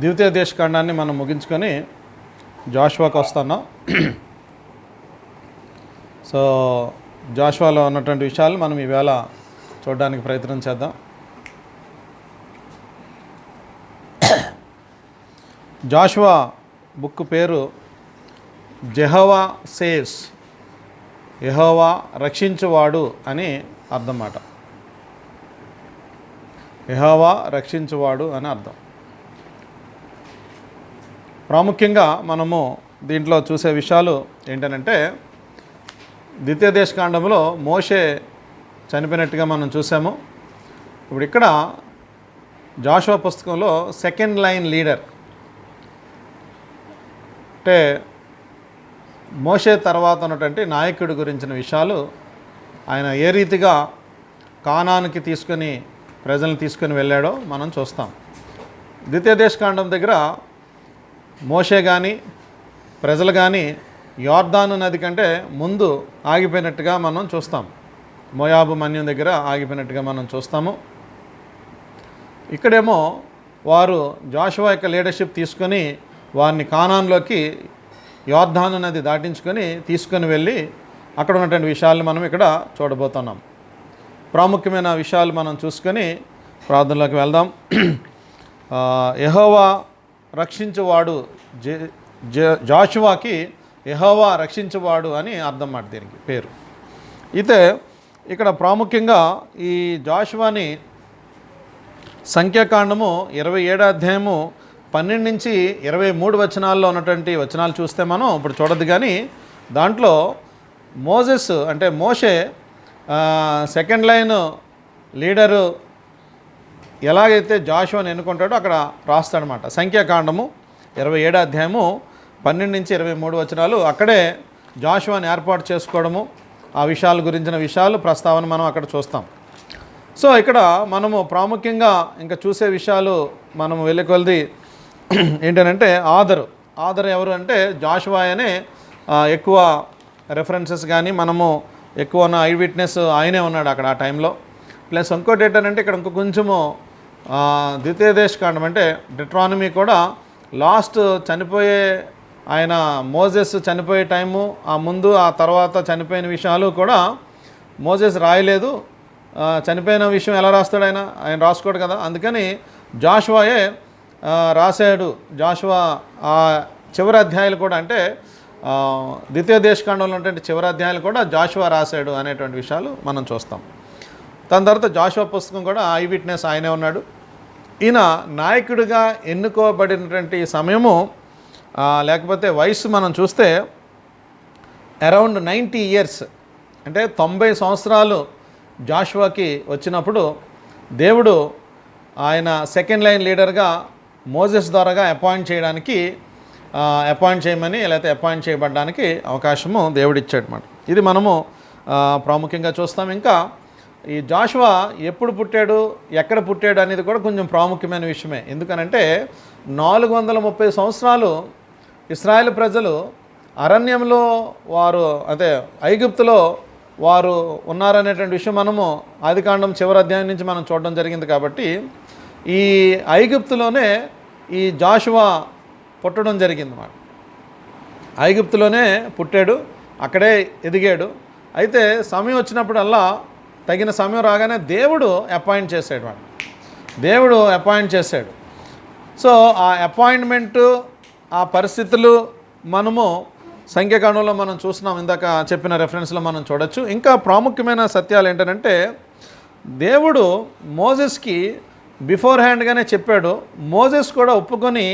ద్వితీయోపదేశకాండాన్ని మనం ముగించుకొని జాషువాకు వస్తున్నాం. సో జాషువాలో ఉన్నటువంటి విషయాలు మనం ఈవేళ చూడడానికి ప్రయత్నం చేద్దాం. జాషువా బుక్ పేరు యెహోవా సేవ్స్, యెహోవా రక్షించువాడు అని అర్థం మాట. యెహోవా రక్షించువాడు అని అర్థం. ప్రాముఖ్యంగా మనము దీంట్లో చూసే విషయాలు ఏంటంటే, ద్వితీయోపదేశకాండంలో మోషే చనిపోయినట్టుగా మనం చూసాము. ఇప్పుడు ఇక్కడ జాషువా పుస్తకంలో సెకండ్ లైన్ లీడర్, అంటే మోషే తర్వాత ఉన్నటువంటి నాయకుడి గురించిన విషయాలు, ఆయన ఏ రీతిగా కానానుకి ప్రజల్ని తీసుకొని వెళ్ళాడో మనం చూస్తాం. ద్వితీయోపదేశకాండం దగ్గర మోషే కానీ ప్రజలు కానీ యోర్దాను నది కంటే ముందు ఆగిపోయినట్టుగా మనం చూస్తాం. మోయాబు మన్యం దగ్గర ఆగిపోయినట్టుగా మనం చూస్తాము. ఇక్కడేమో వారు జాషువా యొక్క లీడర్షిప్ తీసుకొని వారిని కానాన్లోకి యోర్దాను నది దాటించుకొని తీసుకొని వెళ్ళి అక్కడ ఉన్నటువంటి విషయాలు మనం ఇక్కడ చూడబోతున్నాం. ప్రాముఖ్యమైన విషయాలు మనం చూసుకొని ప్రార్థనలోకి వెళ్దాం. యెహోవా రక్షించువాడు, జాషువాకి యెహోవా రక్షించువాడు అని అర్థం మాట దీనికి పేరు. అయితే ఇక్కడ ప్రాముఖ్యంగా ఈ జాషువాని సంఖ్యాకాండము 27వ అధ్యాయము 12 నుంచి 23 వచనాల్లో ఉన్నటువంటి వచనాలు చూస్తే మనం ఇప్పుడు చూడద్దు. కానీ దాంట్లో మోజెస్ అంటే మోషే సెకండ్ లైన్ లీడరు ఎలాగైతే జాషువాని ఎన్నుకుంటాడో అక్కడ రాస్తాడనమాట. సంఖ్యాకాండము 27వ అధ్యాయము 12 నుంచి 23 వచనాలు, అక్కడే జాషువాని ఏర్పాటు చేసుకోవడము, ఆ విషయాల గురించిన విషయాలు ప్రస్తావన మనం అక్కడ చూస్తాం. సో ఇక్కడ మనము ప్రాముఖ్యంగా ఇంకా చూసే విషయాలు మనం వెళ్ళి ఏంటంటే ఆదరు ఎవరు అంటే జాషువా అనే ఎక్కువ రెఫరెన్సెస్ కానీ మనము ఎక్కువ ఉన్న ఐ విట్నెస్ ఆయనే ఉన్నాడు అక్కడ ఆ టైంలో. ప్లస్ ఇంకోటి ఏంటంటే ఇక్కడ కొంచెము ద్వితీయోపదేశకాండం అంటే డిట్రానమీ కూడా లాస్ట్ చనిపోయే ఆయన మోజెస్ చనిపోయే టైము, ఆ ముందు ఆ తర్వాత చనిపోయిన విషయాలు కూడా మోజెస్ రాయలేదు. చనిపోయిన విషయం ఎలా రాస్తాడు ఆయన రాసుకోడు కదా. అందుకని జాషువాయే రాశాడు. జాషువా ఆ చివరి అధ్యాయాలు కూడా అంటే ద్వితీయోపదేశకాండంలో ఉన్నటువంటి చివరి అధ్యాయాలు కూడా జాషువా రాశాడు అనేటువంటి విషయాలు మనం చూస్తాం. దాని తర్వాత జాషువా పుస్తకం కూడా ఐ విట్నెస్ ఆయనే ఉన్నాడు. ఈయన నాయకుడిగా ఎన్నుకోబడినటువంటి సమయము లేకపోతే వయసు మనం చూస్తే అరౌండ్ 90 ఇయర్స్, అంటే 90 సంవత్సరాలు జాషువాకి వచ్చినప్పుడు దేవుడు ఆయన సెకండ్ లైన్ లీడర్గా మోజెస్ ద్వారాగా అపాయింట్ చేయమని లేకపోతే అపాయింట్ చేయబడడానికి అవకాశము దేవుడు ఇచ్చాడన్నమాట. ఇది మనము ప్రాముఖ్యంగా చూస్తాం. ఇంకా ఈ జాషువా ఎప్పుడు పుట్టాడు, ఎక్కడ పుట్టాడు అనేది కూడా కొంచెం ప్రాముఖ్యమైన విషయమే. ఎందుకనంటే 430 సంవత్సరాలు ఇశ్రాయేలు ప్రజలు అరణ్యంలో వారు అదే ఐగుప్తులో వారు ఉన్నారనేటువంటి విషయం మనము ఆదికాండం చివరి అధ్యాయం నుంచి మనం చూడడం జరిగింది. కాబట్టి ఈ ఐగుప్తులోనే ఈ జాషువా పుట్టడం జరిగింది అన్నమాట. ఐగుప్తులోనే పుట్టాడు, అక్కడే ఎదిగాడు. అయితే సమయం వచ్చినప్పుడల్లా తగిన సమయం రాగానే దేవుడు అపాయింట్ చేశాడు. సో ఆ అపాయింట్మెంటు, ఆ పరిస్థితులు మనము సంఖ్యాకాండంలో మనం చూస్తున్నాం. ఇందాక చెప్పిన రెఫరెన్స్లో మనం చూడొచ్చు. ఇంకా ప్రాముఖ్యమైన సత్యాలు ఏంటంటే దేవుడు మోజెస్కి బిఫోర్ హ్యాండ్గానే చెప్పాడు. మోజెస్ కూడా ఒప్పుకొని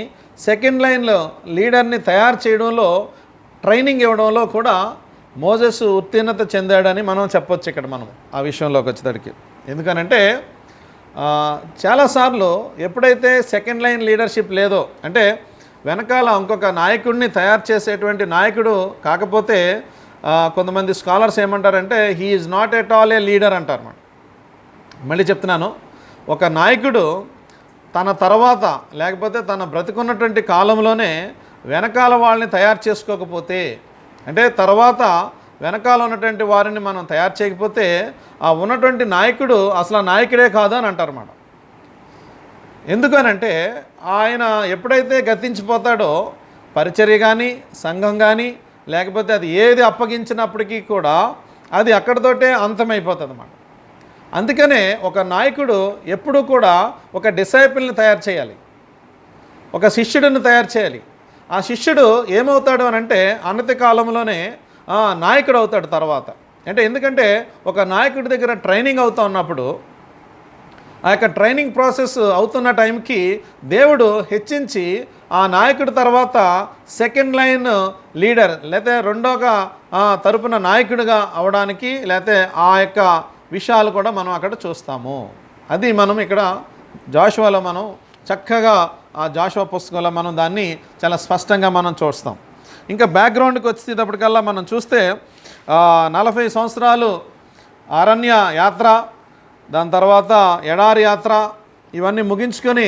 సెకండ్ లైన్లో లీడర్ని తయారు చేయడంలో, ట్రైనింగ్ ఇవ్వడంలో కూడా మోజెస్ ఉత్తీర్ణత చెందాడని మనం చెప్పొచ్చు ఇక్కడ మనం ఆ విషయంలోకి వచ్చేసరికి. ఎందుకనంటే చాలాసార్లు ఎప్పుడైతే సెకండ్ లైన్ లీడర్షిప్ లేదో, అంటే వెనకాల ఇంకొక నాయకుడిని తయారు చేసేటువంటి నాయకుడు కాకపోతే కొంతమంది స్కాలర్స్ ఏమంటారంటే he is not at all A leader అంటారు. మళ్ళీ చెప్తున్నాను, ఒక నాయకుడు తన తర్వాత లేకపోతే తన బ్రతికున్నటువంటి కాలంలోనే వెనకాల వాళ్ళని తయారు చేసుకోకపోతే, అంటే తర్వాత వెనకాల ఉన్నటువంటి వారిని మనం తయారు చేయకపోతే ఆ ఉన్నటువంటి నాయకుడు అసలు నాయకుడే కాదు అని అంటారన్నమాట. ఎందుకనంటే ఆయన ఎప్పుడైతే గతించిపోతాడో పరిచర్య కానీ సంఘం కానీ లేకపోతే అది ఏది అప్పగించినప్పటికీ కూడా అది అక్కడితోటే అంతమైపోతుంది అన్నమాట. అందుకనే ఒక నాయకుడు ఎప్పుడూ కూడా ఒక డిసైపుల్ని తయారు చేయాలి, ఒక శిష్యుడిని తయారు చేయాలి. ఆ శిష్యుడు ఏమవుతాడు అని అంటే అనతి కాలంలోనే నాయకుడు అవుతాడు తర్వాత. అంటే ఎందుకంటే ఒక నాయకుడి దగ్గర ట్రైనింగ్ అవుతూ ఉన్నప్పుడు ఆ యొక్క ట్రైనింగ్ ప్రాసెస్ అవుతున్న టైంకి దేవుడు హెచ్చించి ఆ నాయకుడి తర్వాత సెకండ్ లైన్ లీడర్ లేకపోతే రెండోగా తరపున నాయకుడిగా అవడానికి లేకపోతే ఆ యొక్క విషయాలు కూడా మనం అక్కడ చూస్తాము. అది మనం ఇక్కడ జాషువాలో మనం చక్కగా ఆ జాషువా పుస్తకంలో మనం దాన్ని చాలా స్పష్టంగా మనం చూస్తాం. ఇంకా బ్యాక్గ్రౌండ్కి వచ్చేటప్పటికల్లా మనం చూస్తే 40 సంవత్సరాలు అరణ్య యాత్ర, దాని తర్వాత ఎడారి యాత్ర, ఇవన్నీ ముగించుకొని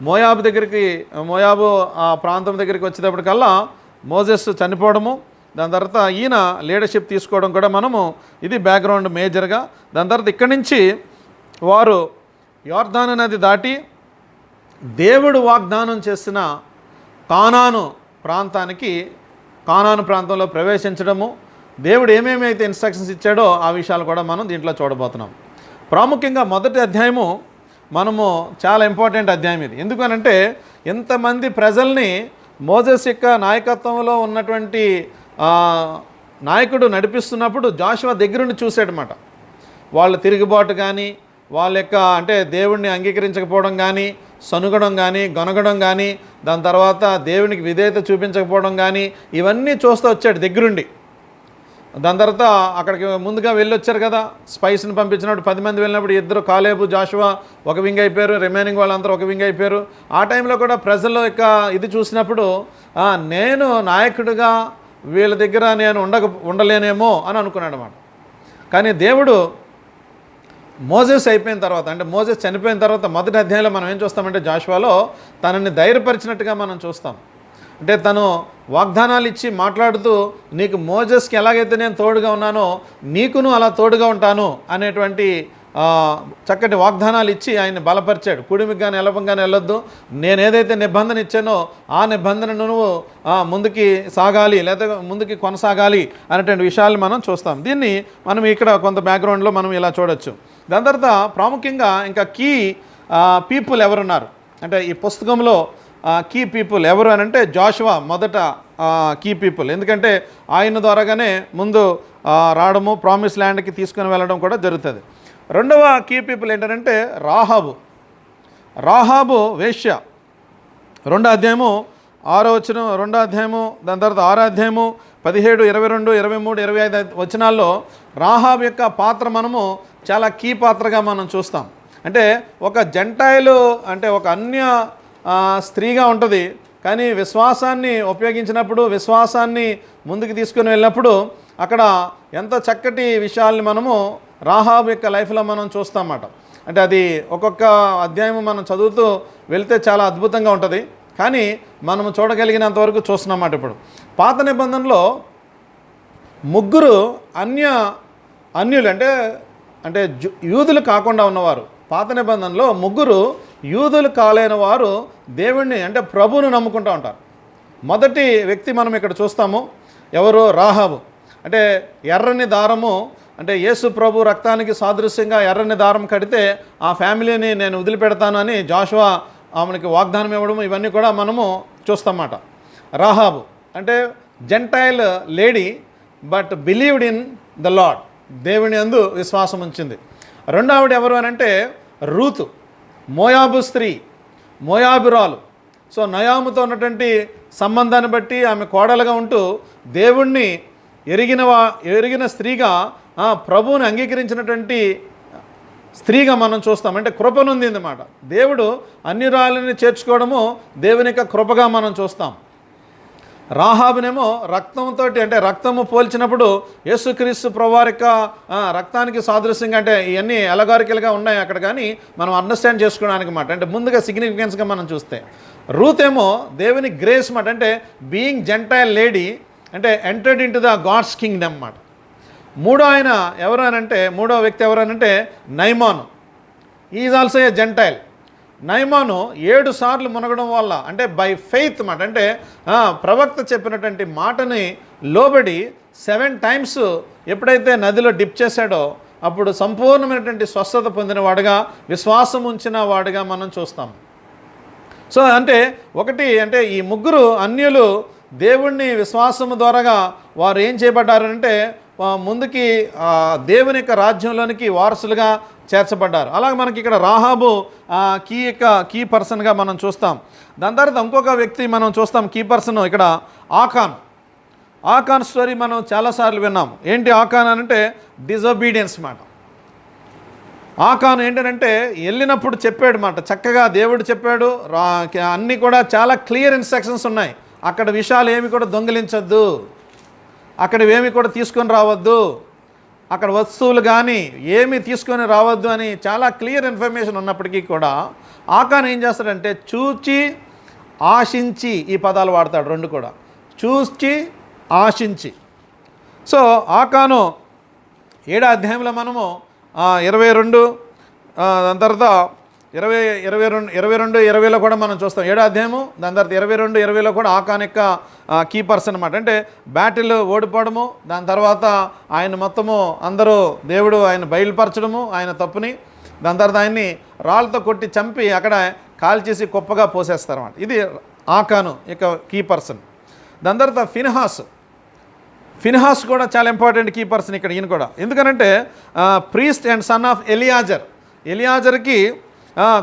మోయాబు ఆ ప్రాంతం దగ్గరికి వచ్చేటప్పటికల్లా మోజెస్ చనిపోవడము, దాని తర్వాత ఈయన లీడర్షిప్ తీసుకోవడం కూడా మనము ఇది బ్యాక్గ్రౌండ్ మేజర్గా. దాని తర్వాత ఇక్కడి నుంచి వారు యోర్దాను నది దాటి దేవుడు వాగ్దానం చేసిన కానాను ప్రాంతంలో ప్రవేశించడము, దేవుడు ఏమేమైతే ఇన్స్ట్రక్షన్స్ ఇచ్చాడో ఆ విషయాలు కూడా మనం దీంట్లో చూడబోతున్నాం. ప్రాముఖ్యంగా మొదటి అధ్యాయము మనము చాలా ఇంపార్టెంట్ అధ్యాయం ఇది. ఎందుకనంటే ఎంతమంది ప్రజల్ని మోజెస్ యొక్క నాయకత్వంలో ఉన్నటువంటి నాయకుడు నడిపిస్తున్నప్పుడు జాషువా దగ్గరుండి చూసాడనమాట. వాళ్ళ తిరుగుబాటు కానీ, వాళ్ళ యొక్క అంటే దేవుణ్ణి అంగీకరించకపోవడం కానీ, సనుగడం కానీ, గొనగడం కానీ, దాని తర్వాత దేవునికి విధేయత చూపించకపోవడం కానీ, ఇవన్నీ చూస్తూ వచ్చాడు దగ్గరుండి. దాని తర్వాత అక్కడికి ముందుగా వెళ్ళొచ్చారు కదా, స్పైస్ని పంపించినప్పుడు 10 మంది వెళ్ళినప్పుడు ఇద్దరు కాలేబు జాషువా ఒక వింగ్ అయిపోయారు, రిమైనింగ్ వాళ్ళందరూ ఒక వింగ్ అయిపోయారు. ఆ టైంలో కూడా ప్రజల యొక్క ఇది చూసినప్పుడు నేను నాయకుడిగా వీళ్ళ దగ్గర నేను ఉండలేనేమో అని అనుకున్నాడు అన్నమాట. కానీ దేవుడు మోజెస్ అయిపోయిన తర్వాత, అంటే మోజెస్ చనిపోయిన తర్వాత మొదటి అధ్యాయంలో మనం ఏం చూస్తామంటే జాషువాలో తనని ధైర్యపరిచినట్టుగా మనం చూస్తాం. అంటే తను వాగ్దానాలు ఇచ్చి మాట్లాడుతూ నీకు మోజెస్కి ఎలాగైతే నేను తోడుగా ఉన్నానో నీకును అలా తోడుగా ఉంటాను అనేటువంటి చక్కటి వాగ్దానాలు ఇచ్చి ఆయన బలపరిచాడు. కుడిమికి కానీ ఎలపం కానీ వెళ్ళొద్దు, నేను ఏదైతే నిబంధన ఇచ్చానో ఆ నిబంధనను నువ్వు ముందుకి సాగాలి లేకపోతే ముందుకి కొనసాగాలి అనేటువంటి విషయాలు మనం చూస్తాం. దీన్ని మనం ఇక్కడ కొంత బ్యాక్గ్రౌండ్లో మనం ఇలా చూడొచ్చు. దాని తర్వాత ప్రాముఖ్యంగా ఇంకా కీ పీపుల్ ఎవరున్నారు అంటే ఈ పుస్తకంలో కీ పీపుల్ ఎవరు అని అంటే జాషువా మొదట కీ పీపుల్. ఎందుకంటే ఆయన ద్వారాగానే ముందు రావడము, ప్రామిస్ ల్యాండ్కి తీసుకుని వెళ్ళడం కూడా జరుగుతుంది. రెండవ కీ పీపుల్ ఏంటంటే రాహాబు వేశ్య. 2వ అధ్యాయము 6వ వచనం, 2వ అధ్యాయము, దాని తర్వాత 6వ అధ్యాయము 17, 22, 23, 25 వచనాల్లో రాహాబు యొక్క పాత్ర మనము చాలా కీ పాత్రగా మనం చూస్తాం. అంటే ఒక జెంటైలు అంటే ఒక అన్య స్త్రీగా ఉంటుంది, కానీ విశ్వాసాన్ని ఉపయోగించినప్పుడు, విశ్వాసాన్ని ముందుకు తీసుకుని వెళ్ళినప్పుడు అక్కడ ఎంత చక్కటి విషయాల్ని మనము రాహాబు యొక్క లైఫ్లో మనం చూస్తామన్నమాట. అంటే అది ఒక్కొక్క అధ్యాయం మనం చదువుతూ వెళ్తే చాలా అద్భుతంగా ఉంటుంది, కానీ మనము చూడగలిగినంత వరకు చూస్తున్నామాట. ఇప్పుడు పాత నిబంధనలో 3 అన్యులు అంటే యూదులు కాకుండా ఉన్నవారు, పాత నిబంధనలో 3 యూదులు కాలేని వారు దేవుణ్ణి అంటే ప్రభువును నమ్ముకుంటూ ఉంటారు. మొదటి వ్యక్తి మనం ఇక్కడ చూస్తాము, ఎవరు? రాహాబు. అంటే ఎర్రని దారము అంటే యేసు ప్రభు రక్తానికి సాదృశ్యంగా ఎర్రని దారం కడితే ఆ ఫ్యామిలీని నేను వదిలిపెడతాను అని జాషువా ఆమెకి వాగ్దానం ఇవ్వడం, ఇవన్నీ కూడా మనము చూస్తామన్నమాట. రాహాబు అంటే gentile lady but believed in the lord, దేవుని యందు విశ్వాసం ఉంచింది. రెండవది ఎవరు అని అంటే రూతు, మోయాబు స్త్రీ, మోయాబురాలు. సో నయాముతో ఉన్నటువంటి సంబంధాన్ని బట్టి ఆమె కోడలుగా ఉంటూ దేవుణ్ణి ఎరిగిన స్త్రీగా ప్రభువుని అంగీకరించినటువంటి స్త్రీగా మనం చూస్తాం. అంటే కృపనుంది అన్నమాట. దేవుడు అన్యురాలని చేర్చుకోవడము దేవుని యొక్క కృపగా మనం చూస్తాం. రాహాబునేమో రక్తంతో అంటే రక్తము పోల్చినప్పుడు యేసుక్రీస్తు ప్రభువారి యొక్క రక్తానికి సాదృశ్యంగా, అంటే ఇవన్నీ ఎలగారికలుగా ఉన్నాయి అక్కడ, కానీ మనం అండర్స్టాండ్ చేసుకోవడానికి మాట. అంటే ముందుగా సిగ్నిఫికెన్స్గా మనం చూస్తే రూత్ ఏమో దేవుని గ్రేస్ మాట. అంటే బీయింగ్ జెంటైల్ లేడీ అంటే entered in to the God's kingdom అన్నమాట. మూడో వ్యక్తి ఎవరనంటే Naaman, is also a gentile. Naaman 7 సార్లు మునగడం వల్ల, అంటే బై ఫెయిత్ మాట, అంటే ప్రవక్త చెప్పినటువంటి మాటని లోబడి 7 టైమ్స్ ఎప్పుడైతే నదిలో డిప్ చేశాడో అప్పుడు సంపూర్ణమైనటువంటి స్వస్థత పొందిన విశ్వాసం ఉంచిన వాడిగా మనం చూస్తాం. సో అంటే ఈ ముగ్గురు అన్యులు దేవుణ్ణి విశ్వాసము ద్వారాగా వారు ఏం చేయబడ్డారంటే ముందుకి దేవుని యొక్క రాజ్యంలోనికి వారసులుగా చేర్చబడ్డారు. అలాగే మనకి ఇక్కడ రాహాబు కీ పర్సన్గా మనం చూస్తాం. దాని తర్వాత ఇంకొక వ్యక్తి మనం చూస్తాం కీ పర్సన్ ఇక్కడ ఆకాన్ స్టోరీ మనం చాలాసార్లు విన్నాం. ఏంటి ఆకాన్ అంటే డిజొబీడియన్స్ మాట. ఆకాన్ ఏంటంటే వెళ్ళినప్పుడు చెప్పాడు మాట, చక్కగా దేవుడు చెప్పాడు, అన్నీ కూడా చాలా క్లియర్ ఇన్స్ట్రక్షన్స్ ఉన్నాయి. అక్కడ విషయాలు ఏమి కూడా దొంగిలించద్దు, అక్కడ ఏమి కూడా తీసుకొని రావద్దు, అక్కడ వస్తువులు కానీ ఏమి తీసుకొని రావద్దు అని చాలా క్లియర్ ఇన్ఫర్మేషన్ ఉన్నప్పటికీ కూడా ఆకాన్ ఏం చేస్తాడంటే చూచి ఆశించి, ఈ పదాలు వాడతాడు రెండు కూడా, చూచి ఆశించి. సో ఆకాను 7వ అధ్యాయంలో మనము 22 దాని తర్వాత 22-20లో కూడా మనం చూస్తాం. 7వ అధ్యాయము దాని తర్వాత 22-20లో కూడా ఆకాన్ యొక్క కీ పర్సన్ అనమాట. అంటే బ్యాటిల్ ఓడిపోవడము, దాని తర్వాత ఆయన మొత్తము అందరూ దేవుడు ఆయన బయలుపరచడము ఆయన తప్పుని, దాని తర్వాత ఆయన్ని రాళ్ళతో కొట్టి చంపి అక్కడ కాల్చేసి కుప్పగా పోసేస్తారన్నమాట. ఇది ఆకాను యొక్క కీ పర్సన్. దాని తర్వాత ఫిన్హాస్ కూడా చాలా ఇంపార్టెంట్ కీ పర్సన్ ఇక్కడ. ఈయన కూడా ఎందుకనంటే ప్రీస్ట్ అండ్ సన్ ఆఫ్ ఎలియాజర్కి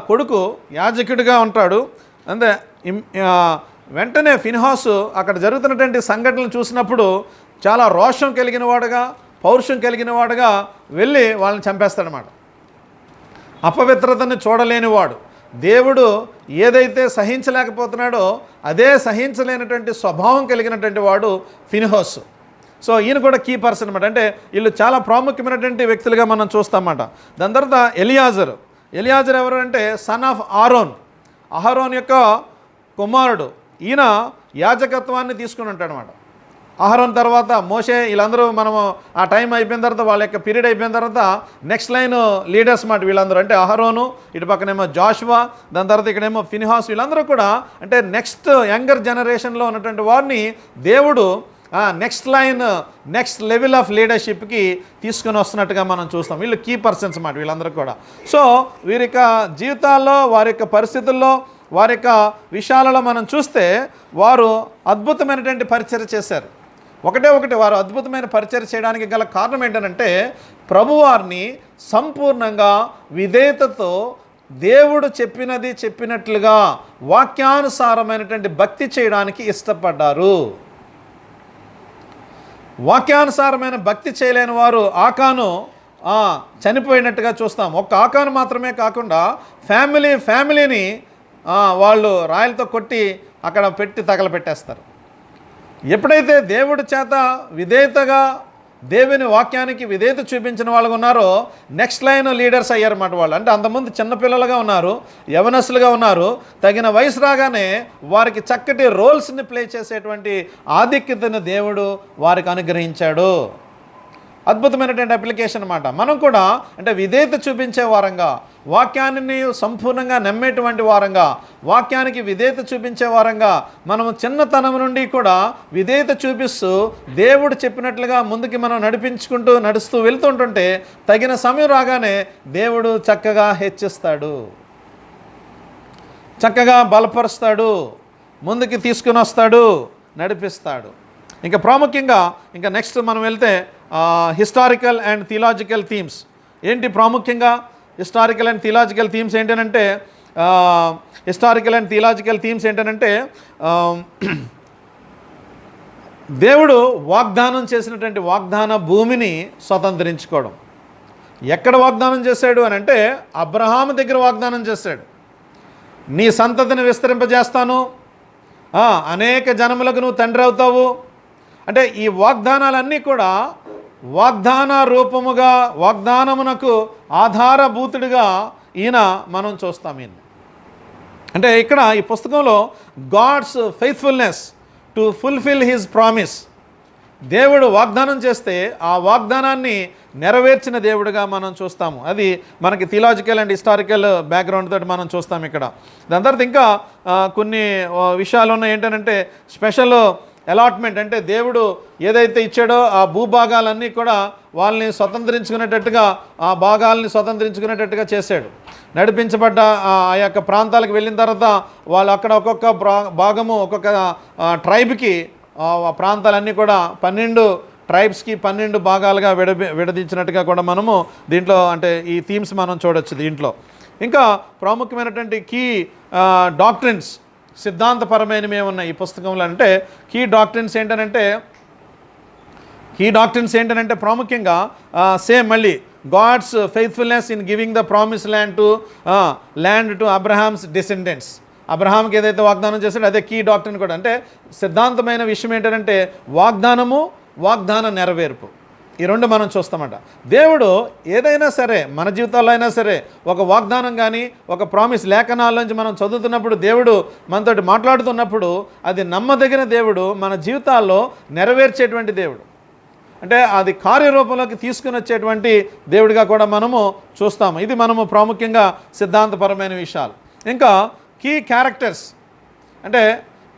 కొడుకు యాజకుడిగా ఉంటాడు. అంటే వెంటనే ఫిన్హాస్ అక్కడ జరుగుతున్నటువంటి సంఘటనలు చూసినప్పుడు చాలా రోషం కలిగిన వాడుగా, పౌరుషం కలిగిన వాడుగా వెళ్ళి వాళ్ళని చంపేస్తాడనమాట. అపవిత్రతని చూడలేనివాడు, దేవుడు ఏదైతే సహించలేకపోతున్నాడో అదే సహించలేనటువంటి స్వభావం కలిగినటువంటి వాడు ఫిన్హాస్. సో ఈయన కూడా కీ పర్సన్ అనమాట. అంటే వీళ్ళు చాలా ప్రాముఖ్యమైనటువంటి వ్యక్తులుగా మనం చూస్తామన్నమాట. దాని తర్వాత ఎలియాజర్ ఎవరు అంటే సన్ ఆఫ్ అహరోన్ యొక్క కుమారుడు. ఈయన యాజకత్వాన్ని తీసుకుని ఉంటాడు అనమాట. అహరోన్ తర్వాత మోషే, వీళ్ళందరూ మనము ఆ టైం అయిపోయిన తర్వాత వాళ్ళ యొక్క పీరియడ్ అయిపోయిన తర్వాత నెక్స్ట్ లైన్ లీడర్స్ మాట వీళ్ళందరూ. అంటే అహరోను, ఇటు పక్కనేమో జాషువా, దాని తర్వాత ఇక్కడేమో ఫిన్హాస్, వీళ్ళందరూ కూడా అంటే నెక్స్ట్ యంగర్ జనరేషన్లో ఉన్నటువంటి వారిని దేవుడు నెక్స్ట్ లెవెల్ ఆఫ్ లీడర్షిప్కి తీసుకుని వస్తున్నట్టుగా మనం చూస్తాం. వీళ్ళు కీ పర్సన్స్ మాట వీళ్ళందరూ కూడా. సో వీరి యొక్క జీవితాల్లో, వారి యొక్క పరిస్థితుల్లో, వారి యొక్క విషయాలలో మనం చూస్తే వారు అద్భుతమైనటువంటి పరిచర్య చేశారు. ఒకటి వారు అద్భుతమైన పరిచర్య చేయడానికి గల కారణం ఏంటంటే ప్రభువారిని సంపూర్ణంగా విధేయతతో దేవుడు చెప్పినట్లుగా వాక్యానుసారమైనటువంటి భక్తి చేయడానికి ఇష్టపడ్డారు. వాక్యానుసారమైన భక్తి చేయలేని వారు ఆకాను చనిపోయినట్టుగా చూస్తాం. ఒక్క ఆకాను మాత్రమే కాకుండా ఫ్యామిలీని వాళ్ళు రాయలతో కొట్టి అక్కడ పెట్టి తగలపెట్టేస్తారు. ఎప్పుడైతే దేవుడి చేత విధేయతగా దేవుని వాక్యానికి విధేయత చూపించిన వాళ్ళు ఉన్నారో నెక్స్ట్ లైన్ లీడర్స్ అయ్యారన్నమాట వాళ్ళు. అంటే అంతకుముందు చిన్నపిల్లలుగా ఉన్నారు, యవనస్తులుగా ఉన్నారు, తగిన వయసు రాగానే వారికి చక్కటి రోల్స్ని ప్లే చేసేటువంటి ఆధిక్యతను దేవుడు వారికి అనుగ్రహించాడు. అద్భుతమైనటువంటి అప్లికేషన్ అన్నమాట. మనం కూడా అంటే విధేయత చూపించే వారంగా, వాక్యాన్ని సంపూర్ణంగా నమ్మేటువంటి వారంగా, వాక్యానికి విధేయత చూపించే వారంగా మనము చిన్నతనం నుండి కూడా విధేయత చూపిస్తూ దేవుడు చెప్పినట్లుగా ముందుకి మనం నడుస్తూ వెళ్తుంటుంటే తగిన సమయం రాగానే దేవుడు చక్కగా హెచ్చిస్తాడు, చక్కగా బలపరుస్తాడు, ముందుకి తీసుకుని వస్తాడు, నడిపిస్తాడు. ఇంకా ప్రాముఖ్యంగా ఇంకా నెక్స్ట్ మనం వెళ్తే హిస్టారికల్ అండ్ థియలాజికల్ థీమ్స్ ఏంటి? ప్రాముఖ్యంగా హిస్టారికల్ అండ్ థియలాజికల్ థీమ్స్ ఏంటంటే దేవుడు వాగ్దానం చేసినటువంటి వాగ్దాన భూమిని స్వతంత్రించుకోవడం. ఎక్కడ వాగ్దానం చేశాడు అని అంటే అబ్రహాము దగ్గర వాగ్దానం చేశాడు, నీ సంతతిని విస్తరింపజేస్తాను, అనేక జనములకు నువ్వు తండ్రి అవుతావు. అంటే ఈ వాగ్దానాలన్నీ కూడా వాగ్దాన రూపముగా, వాగ్దానమునకు ఆధారభూతుడిగా ఈయన మనం చూస్తాం. ఈయన అంటే ఇక్కడ ఈ పుస్తకంలో God's faithfulness to fulfil his promise. దేవుడు వాగ్దానం చేస్తే ఆ వాగ్దానాన్ని నెరవేర్చిన దేవుడిగా మనం చూస్తాము. అది మనకి థియలాజికల్ అండ్ హిస్టారికల్ బ్యాక్గ్రౌండ్ తోటి మనం చూస్తాం ఇక్కడ. దాని తర్వాత ఇంకా కొన్ని విషయాలు ఉన్నాయి. ఏంటంటే స్పెషల్ అలాట్మెంట్, అంటే దేవుడు ఏదైతే ఇచ్చాడో ఆ భూభాగాలన్నీ కూడా వాళ్ళని స్వతంత్రించుకునేటట్టుగా, ఆ భాగాలని స్వతంత్రించుకునేటట్టుగా చేశాడు. నడిపించబడ్డ ఆ యొక్క ప్రాంతాలకు వెళ్ళిన తర్వాత వాళ్ళు అక్కడ ఒక్కొక్క భాగము ఒక్కొక్క ట్రైబ్కి ఆ ప్రాంతాలన్నీ కూడా 12 ట్రైబ్స్కి 12 భాగాలుగా విడదీసినట్టుగా కూడా మనము దీంట్లో, అంటే ఈ థీమ్స్ మనం చూడొచ్చు దీంట్లో. ఇంకా ప్రాముఖ్యమైనటువంటి కీ డాక్ట్రిన్స్, సిద్ధాంతపరమైనవి ఏమున్నాయి ఈ పుస్తకంలో అంటే కీ డాక్ట్రిన్స్ ఏంటనంటే ప్రాముఖ్యంగా సేమ్ మళ్ళీ God's faithfulness in giving the promise land to Abraham's descendants. అబ్రహాంకి ఏదైతే వాగ్దానం చేశాడో అదే కీ డాక్ట్రిన్ కూడా. అంటే సిద్ధాంతమైన విషయం ఏంటంటే వాగ్దానము, వాగ్దాన నెరవేర్పు, ఈ రెండు మనం చూస్తామట. దేవుడు ఏదైనా సరే మన జీవితాల్లో అయినా సరే ఒక వాగ్దానం కానీ ఒక ప్రామిస్ లేఖనాల్లోంచి మనం చదువుతున్నప్పుడు, దేవుడు మనతోటి మాట్లాడుతున్నప్పుడు అది నమ్మదగిన దేవుడు, మన జీవితాల్లో నెరవేర్చేటువంటి దేవుడు, అంటే అది కార్యరూపంలోకి తీసుకుని వచ్చేటువంటి దేవుడిగా కూడా మనము చూస్తాము. ఇది మనము ప్రాముఖ్యంగా సిద్ధాంతపరమైన విషయాలు. ఇంకా కీ క్యారెక్టర్స్, అంటే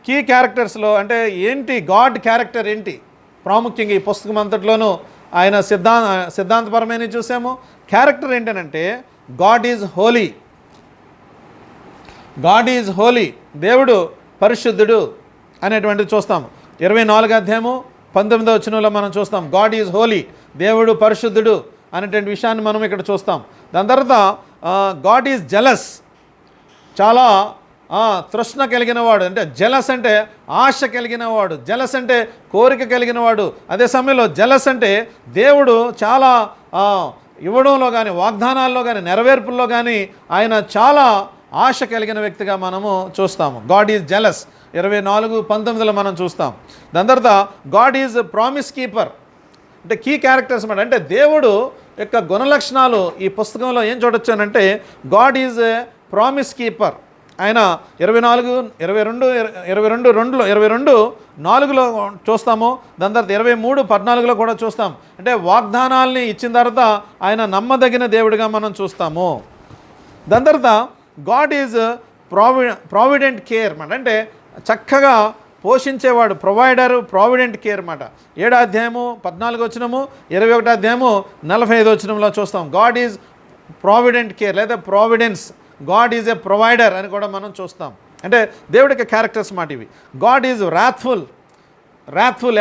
కీ క్యారెక్టర్స్లో అంటే ఏంటి, గాడ్ క్యారెక్టర్ ఏంటి ప్రాముఖ్యంగా ఈ పుస్తకం అంతట్లోనూ ఆయన సిద్ధాంతపరమైన చూసాము. క్యారెక్టర్ ఏంటనంటే God is Holi, God is Holi, దేవుడు పరిశుద్ధుడు అనేటువంటిది చూస్తాము. 24వ అధ్యాయము 19వ వచనంలో మనం చూస్తాం గాడ్ ఈజ్ హోలీ, దేవుడు పరిశుద్ధుడు అనేటువంటి విషయాన్ని మనం ఇక్కడ చూస్తాం. దాని తర్వాత గాడ్ ఈజ్ జెలస్, చాలా తృష్ణ కలిగిన వాడు, అంటే జెలస్ అంటే ఆశ కలిగిన వాడు, జెలస్ అంటే కోరిక కలిగిన వాడు. అదే సమయంలో జెలస్ అంటే దేవుడు చాలా ఇవ్వడంలో కానీ వాగ్దానాల్లో కానీ నెరవేర్పుల్లో కానీ ఆయన చాలా ఆశ కలిగిన వ్యక్తిగా మనము చూస్తాము. గాడ్ ఈజ్ జెలస్ 24:19లో మనం చూస్తాం. దాని తర్వాత గాడ్ ఈజ్ ప్రామిస్ కీపర్, అంటే కీ క్యారెక్టర్స్ అన్నమాట. అంటే దేవుడు యొక్క గుణలక్షణాలు ఈ పుస్తకంలో ఏం చూడొచ్చానంటే God is a promise keeper. ఆయన 22:4లో చూస్తాము. దాని తర్వాత 23:14లో కూడా చూస్తాం. అంటే వాగ్దానాల్ని ఇచ్చిన తర్వాత ఆయన నమ్మదగిన దేవుడిగా మనం చూస్తాము. దాని తర్వాత గాడ్ ఈజ్ ప్రావిడెంట్ కేర్ అన్నమాట, అంటే చక్కగా పోషించేవాడు, ప్రొవైడరు, ప్రావిడెంట్ కేర్ అన్నమాట. 7వ అధ్యాయము 14వ వచనము, 21వ అధ్యాయము 45వ వచనంలో చూస్తాం గాడ్ ఈజ్ ప్రావిడెంట్ కేర్ లేదా providence, God is A provider అని కూడా మనం చూస్తాం. అంటే దేవుడికి క్యారెక్టర్స్ మాట ఇవి. గాడ్ ఈజ్ ర్యాత్ఫుల్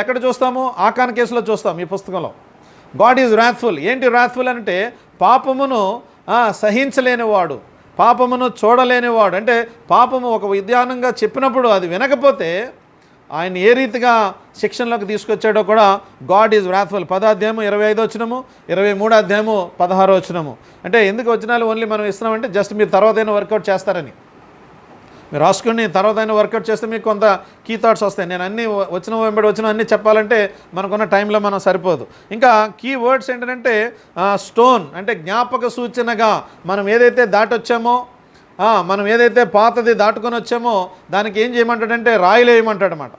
ఎక్కడ చూస్తాము, ఆకాన్ కేసులో చూస్తాం ఈ పుస్తకంలో. God is faithful. ఏంటి ర్యాత్ఫుల్ అంటే పాపమును సహించలేనివాడు, పాపమును చూడలేనివాడు. అంటే పాపము ఒక విధానంగా చెప్పినప్పుడు అది వినకపోతే ఆయన ఏ రీతిగా శిక్షణలోకి తీసుకొచ్చాడో కూడా గాడ్ ఈజ్ ర్యాత్ఫుల్. 10వ అధ్యాయము 25వ వచనము, 23వ అధ్యాయము 16వ వచనము. అంటే ఎందుకు వచనాలు ఓన్లీ మనం ఇస్తున్నామంటే జస్ట్ మీరు తర్వాతైనా వర్కౌట్ చేస్తారని. మీరు రాసుకుని తర్వాతైనా వర్కౌట్ చేస్తే మీకు కొంత కీ థాట్స్ వస్తాయి. నేను అన్ని వెంబడి వచ్చిన అన్నీ చెప్పాలంటే మనకున్న టైంలో మనం సరిపోదు. ఇంకా కీ వర్డ్స్ ఏంటంటే స్టోన్, అంటే జ్ఞాపక సూచనగా మనం ఏదైతే దాటొచ్చామో, మనం ఏదైతే పాతది దాటుకొని వచ్చామో దానికి ఏం చేయమంటాడంటే రాయిలు వేయమంటాడు అన్నమాట,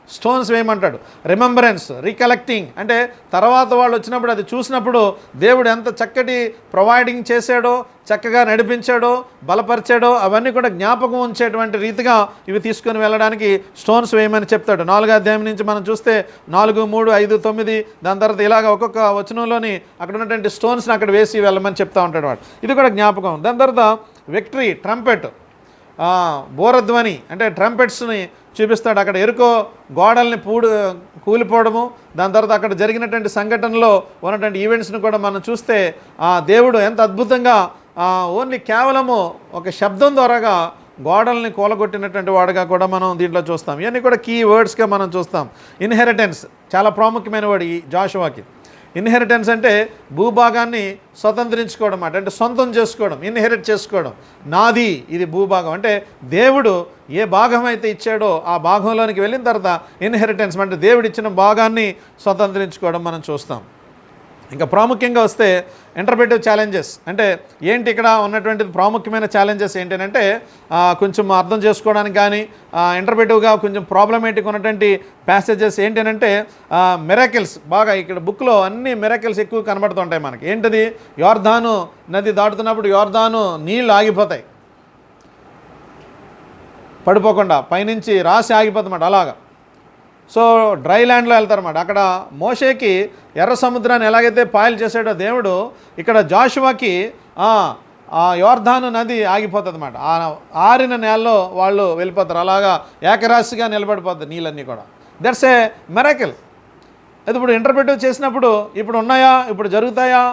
స్టోన్స్ వేయమంటాడు. రిమెంబరెన్స్, రీకలెక్టింగ్, అంటే తర్వాత వాళ్ళు వచ్చినప్పుడు అది చూసినప్పుడు దేవుడు ఎంత చక్కటి ప్రొవైడింగ్ చేశాడో, చక్కగా నడిపించాడో, బలపరిచాడో అవన్నీ కూడా జ్ఞాపకం ఉంచేటువంటి రీతిగా ఇవి తీసుకొని వెళ్ళడానికి స్టోన్స్ వేయమని చెప్తాడు. 4వ అధ్యాయం నుంచి మనం చూస్తే 4, 3, 5, 9 దాని తర్వాత ఇలాగ ఒక్కొక్క వచనంలోని అక్కడ ఉన్నటువంటి స్టోన్స్ని అక్కడ వేసి వెళ్ళమని చెప్తా ఉంటాడు వాడు. ఇది కూడా జ్ఞాపకం. దాని తర్వాత విక్టరీ, ట్రంపెట్, బోరధ్వని, అంటే ట్రంపెట్స్ని చూపిస్తాడు. అక్కడ ఎరుకో గోడల్ని కూలిపోవడము, దాని తర్వాత అక్కడ జరిగినటువంటి సంఘటనలో ఉన్నటువంటి ఈవెంట్స్ని కూడా మనం చూస్తే దేవుడు ఎంత అద్భుతంగా ఓన్లీ కేవలము ఒక శబ్దం ద్వారాగా గోడల్ని కూలగొట్టినటువంటి వాడుగా కూడా మనం దీంట్లో చూస్తాం. ఇవన్నీ కూడా కీ వర్డ్స్గా మనం చూస్తాం. ఇన్హెరిటెన్స్ చాలా ప్రాముఖ్యమైన వర్డ్ ఈ జాషువాకి. ఇన్హెరిటెన్స్ అంటే భూభాగాన్ని స్వతంత్రించుకోవడం అన్నమాట, అంటే సొంతం చేసుకోవడం, ఇన్హెరిట్ చేసుకోవడం. నాది ఇది భూభాగం, అంటే దేవుడు ఏ భాగం అయితే ఇచ్చాడో ఆ భాగంలోనికి వెళ్ళిన తర్వాత ఇన్హెరిటెన్స్ అంటే దేవుడు ఇచ్చిన భాగాన్ని స్వతంత్రించుకోవడం మనం చూస్తాం. ఇంకా ప్రాముఖ్యంగా వస్తే ఇంటర్ప్రిటివ్ ఛాలెంజెస్ అంటే ఏంటి ఇక్కడ ఉన్నటువంటి ప్రాముఖ్యమైన ఛాలెంజెస్ ఏంటంటే కొంచెం అర్థం చేసుకోవడానికి కానీ ఇంటర్ప్రిటివ్గా కొంచెం ప్రాబ్లమేటిక్ ఉన్నటువంటి ప్యాసేజెస్ ఏంటంటే మిరాకిల్స్ బాగా ఇక్కడ బుక్లో అన్ని మిరాకిల్స్ ఎక్కువ కనబడుతుంటాయి మనకి. ఏంటిది? యోర్దాను నది దాటుతున్నప్పుడు యోర్దాను నీళ్ళు ఆగిపోతాయి, పడిపోకుండా పైనుంచి రాసి ఆగిపోతుందన్నమాట. అలాగా సో డ్రై ల్యాండ్లో వెళ్తారన్నమాట. అక్కడ మోషేకి ఎర్ర సముద్రాన్ని ఎలాగైతే పాయలు చేసాడో దేవుడు, ఇక్కడ జాషువాకి ఆ యోర్దాను నది ఆగిపోతుంది అన్నమాట. ఆ ఆరిన నేలలో వాళ్ళు వెళ్ళిపోతారు. అలాగా ఏకరాశిగా నిలబడిపోతుంది నీళ్ళన్నీ కూడా. That's a miracle. అది ఇప్పుడు ఇంటర్ప్రిటివ్ చేసినప్పుడు ఇప్పుడు ఉన్నాయా, ఇప్పుడు జరుగుతాయా,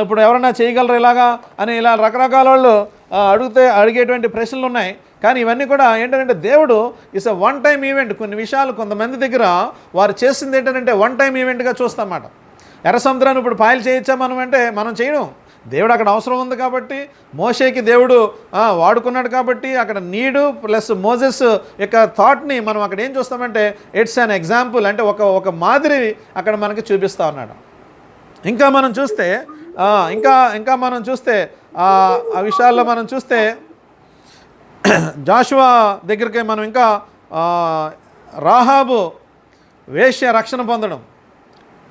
ఇప్పుడు ఎవరైనా చేయగలరు ఇలాగా అని ఇలా రకరకాల వాళ్ళు అడిగేటువంటి ప్రశ్నలు ఉన్నాయి. కానీ ఇవన్నీ కూడా ఏంటంటే దేవుడు it's a one time event. కొన్ని విషయాలు కొంతమంది దగ్గర వారు చేసింది ఏంటంటే వన్ టైం ఈవెంట్గా చూస్తామన్నమాట. ఎర్ర సముద్రాన్ని ఇప్పుడు పాయలు చేయొచ్చా మనం అంటే మనం చేయడం. దేవుడు అక్కడ అవసరం ఉంది కాబట్టి, మోషేకి దేవుడు వాడుకున్నాడు కాబట్టి, అక్కడ నీడు ప్లస్ మోజెస్ యొక్క థాట్ని మనం అక్కడ ఏం చూస్తామంటే ఇట్స్ అన్ ఎగ్జాంపుల్, అంటే ఒక మాదిరి అక్కడ మనకి చూపిస్తూ ఉన్నాడు. ఇంకా మనం చూస్తే మనం చూస్తే ఆ విషయాల్లో మనం చూస్తే జాషువా దగ్గరికి మనం ఇంకా రాహాబు వేశ్య రక్షణ పొందడం,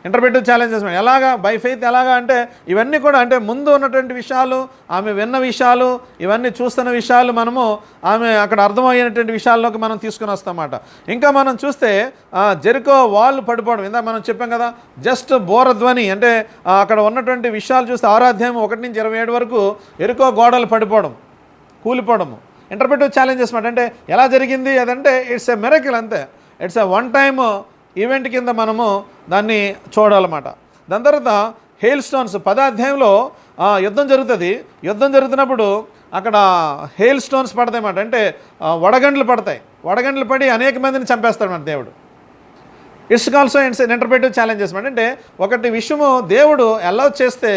ఇంటర్ప్రిటివ్ ఛాలెంజెస్ ఎలాగా బై ఫెయిత్ ఎలాగా అంటే ఇవన్నీ కూడా అంటే ముందు ఉన్నటువంటి విషయాలు, ఆమె విన్న విషయాలు, ఇవన్నీ చూస్తున్న విషయాలు మనము ఆమె అక్కడ అర్థమయ్యేటువంటి విషయాల్లోకి మనం తీసుకుని వస్తామన్నమాట. ఇంకా మనం చూస్తే జెరికో వాళ్ళు పడిపోవడం, ఇందాక మనం చెప్పాం కదా, జస్ట్ బోరధ్వని అంటే అక్కడ ఉన్నటువంటి విషయాలు చూస్తే 6వ అధ్యాయం 1 నుంచి 27 వరకు ఎరుకో గోడలు పడిపోవడం, కూలిపోవడము, ఇంటర్ప్రిటివ్ ఛాలెంజెస్ మాట. అంటే ఎలా జరిగింది అదంటే ఇట్స్ ఎ మిరకిల్, అంతే. It's a one time event కింద మనము దాన్ని చూడాలన్నమాట. దాని తర్వాత హెయిల్ స్టోన్స్ 10వ అధ్యాయంలో యుద్ధం జరుగుతుంది. యుద్ధం జరుగుతున్నప్పుడు అక్కడ హెయిల్ స్టోన్స్ పడతాయి అన్నమాట. అంటే వడగండ్లు పడతాయి. వడగండ్లు పడి అనేక మందిని చంపేస్తాడు మన దేవుడు. ఇట్స్ ఆల్సో ఇంటర్ప్రిటివ్ ఛాలెంజెస్ మాట. అంటే ఒకటి విషయము దేవుడు అలౌ చేస్తే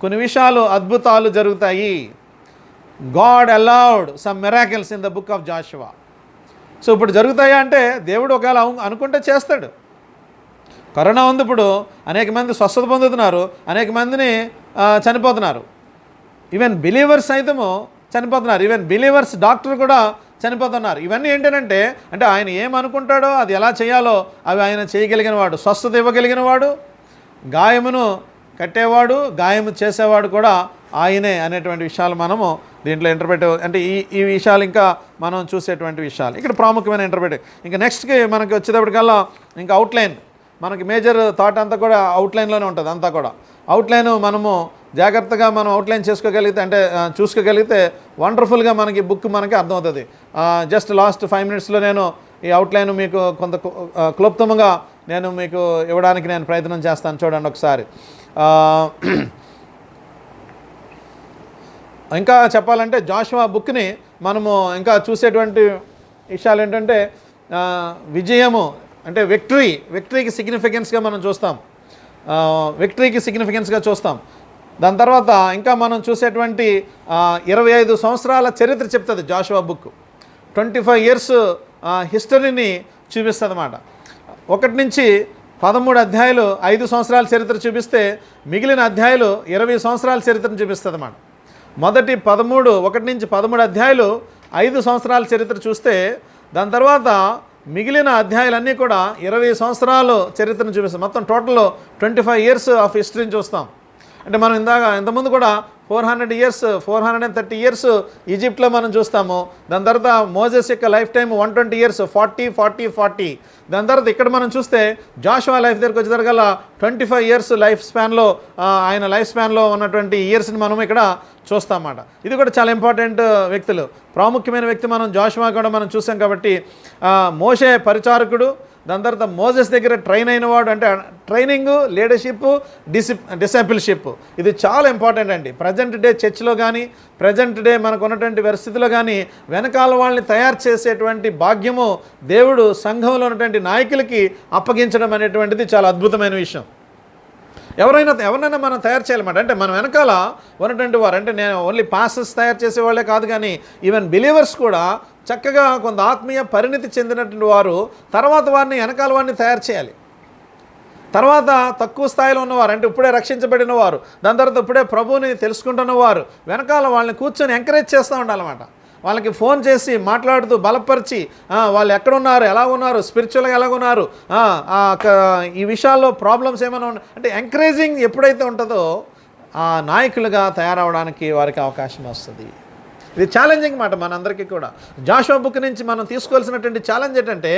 కొన్ని విషయాలు అద్భుతాలు జరుగుతాయి. God allowed some miracles in the book of Jashuva. So ఇప్పుడు జరుగుతాయా అంటే దేవుడు ఒకవేళ అనుకుంటే చేస్తాడు. కరోనా ఉంది, ఇప్పుడు అనేక మంది స్వస్థత పొందుతున్నారు, అనేక మందిని చనిపోతున్నారు. ఈవెన్ బిలీవర్స్ సైతము చనిపోతున్నారు. ఈవెన్ బిలీవర్స్ డాక్టర్ కూడా చనిపోతున్నారు. ఇవన్నీ ఏంటంటే అంటే ఆయన ఏమనుకుంటాడో అది ఎలా చేయాలో అవి ఆయన చేయగలిగిన వాడు, స్వస్థత ఇవ్వగలిగిన వాడు, గాయమును కట్టేవాడు, గాయము చేసేవాడు కూడా ఆయనే అనేటువంటి విషయాలు మనము దీంట్లో ఇంటర్ప్రిటివ్ అంటే ఈ విషయాలు ఇంకా మనం చూసేటువంటి విషయాలు ఇక్కడ ప్రాముఖ్యమైన ఇంటర్ప్రిటివ్. ఇంకా నెక్స్ట్కి మనకి వచ్చేటప్పటికల్లా ఇంకా అవుట్లైన్, మనకి మేజర్ థాట్ అంతా కూడా అవుట్లైన్లోనే ఉంటుంది. అంతా కూడా అవుట్లైన్ మనము జాగ్రత్తగా మనం అవుట్లైన్ చేసుకోగలిగితే అంటే చూసుకోగలిగితే వండర్ఫుల్గా మనకి బుక్ మనకి అర్థమవుతుంది. జస్ట్ లాస్ట్ 5 minutesలో నేను ఈ అవుట్లైన్ మీకు కొంత క్లుప్తంగా నేను మీకు ఇవ్వడానికి నేను ప్రయత్నం చేస్తాను. చూడండి ఒకసారి. ఇంకా చెప్పాలంటే జాషువా బుక్ని మనము ఇంకా చూసేటువంటి విషయాలు ఏంటంటే విజయము అంటే విక్టరీకి సిగ్నిఫికెన్స్గా మనం చూస్తాం. విక్టరీకి సిగ్నిఫికెన్స్గా చూస్తాం. దాని తర్వాత ఇంకా మనం చూసేటువంటి 25 సంవత్సరాల చరిత్ర చెప్తుంది జాషువా బుక్. 25 years హిస్టరీని చూపిస్తుంది అన్నమాట. 1 నుంచి 13 అధ్యాయులు 5 సంవత్సరాల చరిత్ర చూపిస్తే మిగిలిన అధ్యాయులు 20 సంవత్సరాల చరిత్రను చూపిస్తుంది అన్నమాట. మొదటి 1 నుంచి 13 అధ్యాయులు 5 సంవత్సరాల చరిత్ర చూస్తే దాని తర్వాత మిగిలిన అధ్యాయులన్నీ కూడా 20 సంవత్సరాలు చరిత్రను చూపిస్తాం. మొత్తం టోటల్ 25 years ఆఫ్ హిస్టరీని చూస్తాం. అంటే మనం ఇంతకుముందు కూడా 430 years ఈజిప్ట్లో మనం చూస్తాము. దాని తర్వాత మోజెస్ యొక్క లైఫ్ టైం 120 years, 40. దాని తర్వాత ఇక్కడ మనం చూస్తే జాషువా లైఫ్ దగ్గరికి వచ్చేసరికల్లా 25 years లైఫ్ స్పాన్లో ఆయన లైఫ్ స్పాన్లో ఉన్నటువంటి ఇయర్స్ని మనం ఇక్కడ చూస్తామన్నమాట. ఇది కూడా చాలా ఇంపార్టెంట్ వ్యక్తులు, ప్రాముఖ్యమైన వ్యక్తి. మనం జాషువా కూడా మనం చూసాం కాబట్టి మోషే పరిచారకుడు, దాని తర్వాత మోజెస్ దగ్గర ట్రైన్ అయినవాడు. అంటే ట్రైనింగ్, లీడర్షిప్, డిసైపుల్షిప్ ఇది చాలా ఇంపార్టెంట్ అండి. ప్రజెంట్ డే చర్చ్లో కానీ, ప్రజెంట్ డే మనకు ఉన్నటువంటి పరిస్థితిలో కానీ వెనకాల వాళ్ళని తయారు చేసేటువంటి భాగ్యము దేవుడు సంఘంలో ఉన్నటువంటి నాయకులకి అప్పగించడం అనేటువంటిది చాలా అద్భుతమైన విషయం. ఎవరినైనా మనం తయారు చేయాలన్నమాట. అంటే మన వెనకాల ఉన్నటువంటి వారు, అంటే నేను ఓన్లీ పాస్టర్స్ తయారు చేసేవాళ్ళే కాదు, కానీ ఈవెన్ బిలీవర్స్ కూడా చక్కగా కొంత ఆత్మీయ పరిణితి చెందినటువంటి వారు తర్వాత వారిని వెనకాల వారిని తయారు చేయాలి. తర్వాత తక్కువ స్థాయిలో ఉన్నవారు, అంటే ఇప్పుడే రక్షించబడిన వారు, దాని తర్వాత ఇప్పుడే ప్రభువుని తెలుసుకుంటున్న వారు వెనకాల వాళ్ళని కూర్చొని ఎంకరేజ్ చేస్తూ ఉండాలన్నమాట. వాళ్ళకి ఫోన్ చేసి మాట్లాడుతూ బలపరిచి వాళ్ళు ఎక్కడున్నారు, ఎలా ఉన్నారు, స్పిరిచువల్గా ఎలా ఉన్నారు, ఈ విషయాల్లో ప్రాబ్లమ్స్ ఏమైనా అంటే ఎంకరేజింగ్ ఎప్పుడైతే ఉంటుందో నాయకులుగా తయారవడానికి వారికి అవకాశం వస్తుంది. ఇది ఛాలెంజింగ్ మాట మనందరికీ కూడా. జాషువా బుక్ నుంచి మనం తీసుకోవాల్సినటువంటి ఛాలెంజ్ ఏంటంటే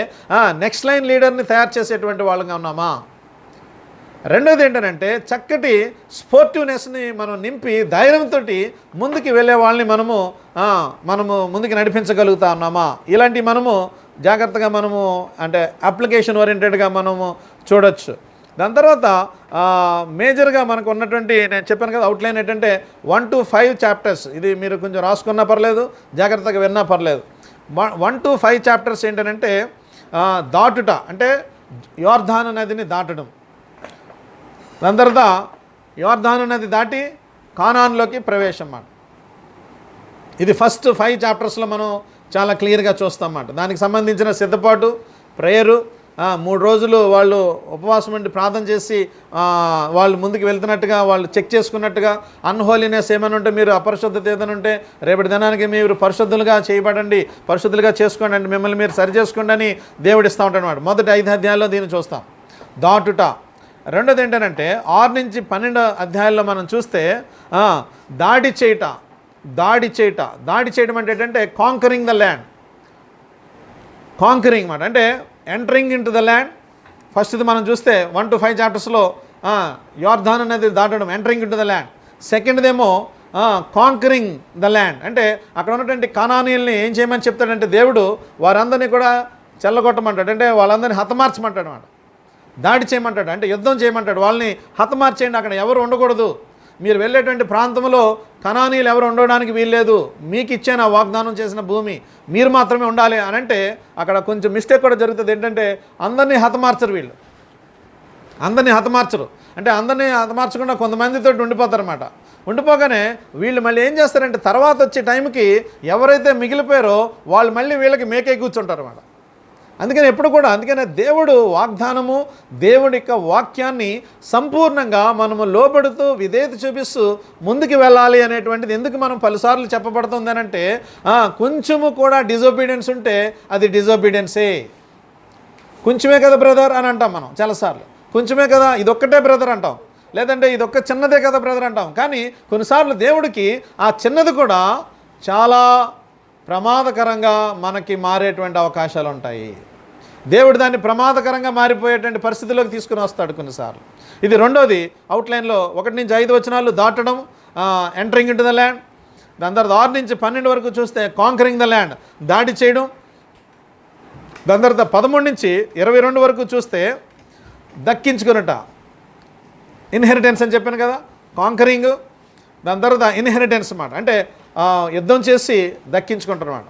నెక్స్ట్ లైన్ లీడర్ని తయారు చేసేటువంటి వాళ్ళగా ఉన్నామా. రెండోది ఏంటంటే చక్కటి స్పోర్టివ్నెస్ని మనం నింపి ధైర్యంతో ముందుకు వెళ్ళే వాళ్ళని మనము ముందుకు నడిపించగలుగుతా ఉన్నామా. ఇలాంటివి మనము జాగ్రత్తగా అంటే అప్లికేషన్ ఓరియంటెడ్గా మనము చూడొచ్చు. దాని తర్వాత మేజర్గా మనకు ఉన్నటువంటి నేను చెప్పాను కదా అవుట్లైన్ ఏంటంటే 1 to 5 చాప్టర్స్. ఇది మీరు కొంచెం రాసుకున్నా పర్లేదు, జాగ్రత్తగా విన్నా పర్లేదు. 1 to 5 చాప్టర్స్ ఏంటంటే దాటుట, అంటే యోర్దాను నదిని దాటడం. దాని తర్వాత యోర్దాను నది దాటి కానాన్లోకి ప్రవేశం అన్నమాట. ఇది ఫస్ట్ 5 చాప్టర్స్లో మనం చాలా క్లియర్గా చూస్తాం అన్నమాట. దానికి సంబంధించిన సిద్ధపాటు, ప్రేయరు, 3 రోజులు వాళ్ళు ఉపవాసం ఉండి ప్రార్థన చేసి వాళ్ళు ముందుకు వెళ్తున్నట్టుగా, వాళ్ళు చెక్ చేసుకున్నట్టుగా, అన్హోలీనెస్ ఏమైనా ఉంటే, మీరు అపరిశుద్ధత ఏదైనా ఉంటే రేపటి దినానికి మీరు పరిశుద్ధులుగా చేయబడండి, పరిశుద్ధులుగా చేసుకోండి అంటే మిమ్మల్ని మీరు సరి చేసుకోండి అని దేవుడు ఇస్తూ ఉంటాడు అన్నమాట. మొదటి 5 అధ్యాయాల్లో దీన్ని చూస్తాం, దాటుట. రెండోది ఏంటంటే 6 నుంచి 12 అధ్యాయాల్లో మనం చూస్తే దాడి చేయటం అంటే ఏంటంటే కాంకరింగ్ ద ల్యాండ్. కాంకరింగ్ మాట అంటే entering in to the land. ఫస్ట్ది మనం చూస్తే 1 to 5 చాప్టర్స్లో యోర్దాను అనేది దాటడం, entering in to the land. సెకండ్దేమో కాంకరింగ్ ద ల్యాండ్, అంటే అక్కడ ఉన్నటువంటి కానానీయుల్ని ఏం చేయమని చెప్తాడంటే దేవుడు వారందరినీ కూడా చెల్లగొట్టమంటాడు, అంటే వాళ్ళందరినీ హతమార్చమంటాడు అన్నమాట. దాడి చేయమంటాడు, అంటే యుద్ధం చేయమంటాడు, వాళ్ళని హతమార్చేయండి, అక్కడ ఎవరు ఉండకూడదు, మీరు వెళ్ళేటువంటి ప్రాంతంలో కనానీయులు ఎవరు ఉండడానికి వీల్లేదు, మీకు ఇచ్చిన వాగ్దానం చేసిన భూమి మీరు మాత్రమే ఉండాలి అని అంటే అక్కడ కొంచెం మిస్టేక్ కూడా జరుగుతుంది. ఏంటంటే అందరినీ హతమార్చరు, వీళ్ళు అందరినీ హతమార్చరు, అంటే అందరినీ హతమార్చకుండా కొంతమందితో ఉండిపోతారన్నమాట. ఉండిపోగానే వీళ్ళు మళ్ళీ ఏం చేస్తారంటే తర్వాత వచ్చే టైంకి ఎవరైతే మిగిలిపోయారో వాళ్ళు మళ్ళీ వీళ్ళకి మేకే కూర్చుంటారు అన్నమాట. అందుకనే దేవుడు వాగ్దానము, దేవుడి యొక్క వాక్యాన్ని సంపూర్ణంగా మనము లోబడుతూ విధేయత చూపిస్తూ ముందుకు వెళ్ళాలి అనేటువంటిది ఎందుకు మనం పలుసార్లు చెప్పబడుతుంది అనంటే కొంచెము కూడా డిజోబీడియన్స్ ఉంటే అది డిజోబీడియన్సే. కొంచెమే కదా బ్రదర్ అని అంటాం మనం చాలాసార్లు, కొంచెమే కదా ఇదొక్కటే బ్రదర్ అంటాం, లేదంటే ఇదొక్క చిన్నదే కదా బ్రదర్ అంటాం. కానీ కొన్నిసార్లు దేవుడికి ఆ చిన్నది కూడా చాలా ప్రమాదకరంగా మనకి మారేటువంటి అవకాశాలు ఉంటాయి. దేవుడు దాన్ని ప్రమాదకరంగా మారిపోయేటువంటి పరిస్థితిలోకి తీసుకుని వస్తాడు కొన్నిసార్లు. ఇది రెండోది అవుట్లైన్లో 1 నుంచి 5 వచనాలు దాటడం, entering in to the land. దాని తర్వాత 6 నుంచి 12 వరకు చూస్తే కాంకరింగ్ ద ల్యాండ్, దాడి చేయడం. దాని తర్వాత 13 నుంచి 22 వరకు చూస్తే దక్కించుకున్నట, ఇన్హెరిటెన్స్ అని చెప్పాను కదా, కాంకరింగ్. దాని తర్వాత ఇన్హెరిటెన్స్ అన్నమాట, అంటే యుద్ధం చేసి దక్కించుకుంటారు అన్నమాట.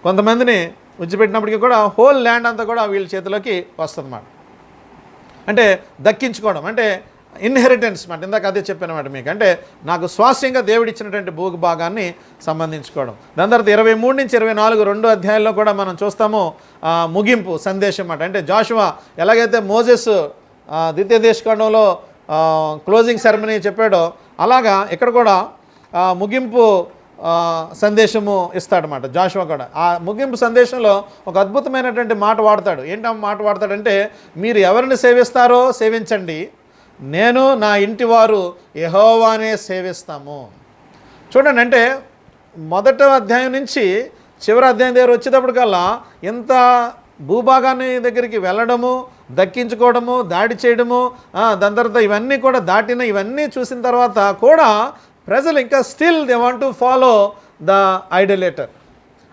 కొంతమందిని విడిచిపెట్టినప్పటికీ కూడా హోల్ ల్యాండ్ అంతా కూడా వీళ్ళ చేతిలోకి వస్తుందన్నమాట. అంటే దక్కించుకోవడం అంటే ఇన్హెరిటెన్స్ మాట. ఇందాక అదే చెప్పానమాట మీకు, అంటే నాకు స్వాస్యంగా దేవుడు ఇచ్చినటువంటి భూభాగాన్ని సంబంధించుకోవడం. దాని తర్వాత 23 నుంచి 24 2 అధ్యాయాల్లో కూడా మనం చూస్తాము ముగింపు సందేశం మాట. అంటే జాషువా ఎలాగైతే మోజెస్ ద్వితీయోపదేశకాండంలో క్లోజింగ్ సెరమనీ చెప్పాడో అలాగా ఇక్కడ కూడా ముగింపు సందేశము ఇస్తాడనమాట జాషువా కూడా. ఆ ముగింపు సందేశంలో ఒక అద్భుతమైనటువంటి మాట వాడతాడు. ఏంటి మాట వాడతాడంటే, మీరు ఎవరిని సేవిస్తారో సేవించండి, నేను నా ఇంటి వారు యెహోవానే సేవిస్తాము. చూడండి, అంటే మొదటి అధ్యాయం నుంచి చివరి అధ్యాయం దగ్గర వచ్చేటప్పటికల్లా ఎంత భూభాగాన్ని దగ్గరికి వెళ్ళడము, దక్కించుకోవడము, దాడి చేయడము, దాని తర్వాత ఇవన్నీ కూడా ఇవన్నీ చూసిన తర్వాత కూడా ప్రజలు ఇంకా still they want to follow the idolater.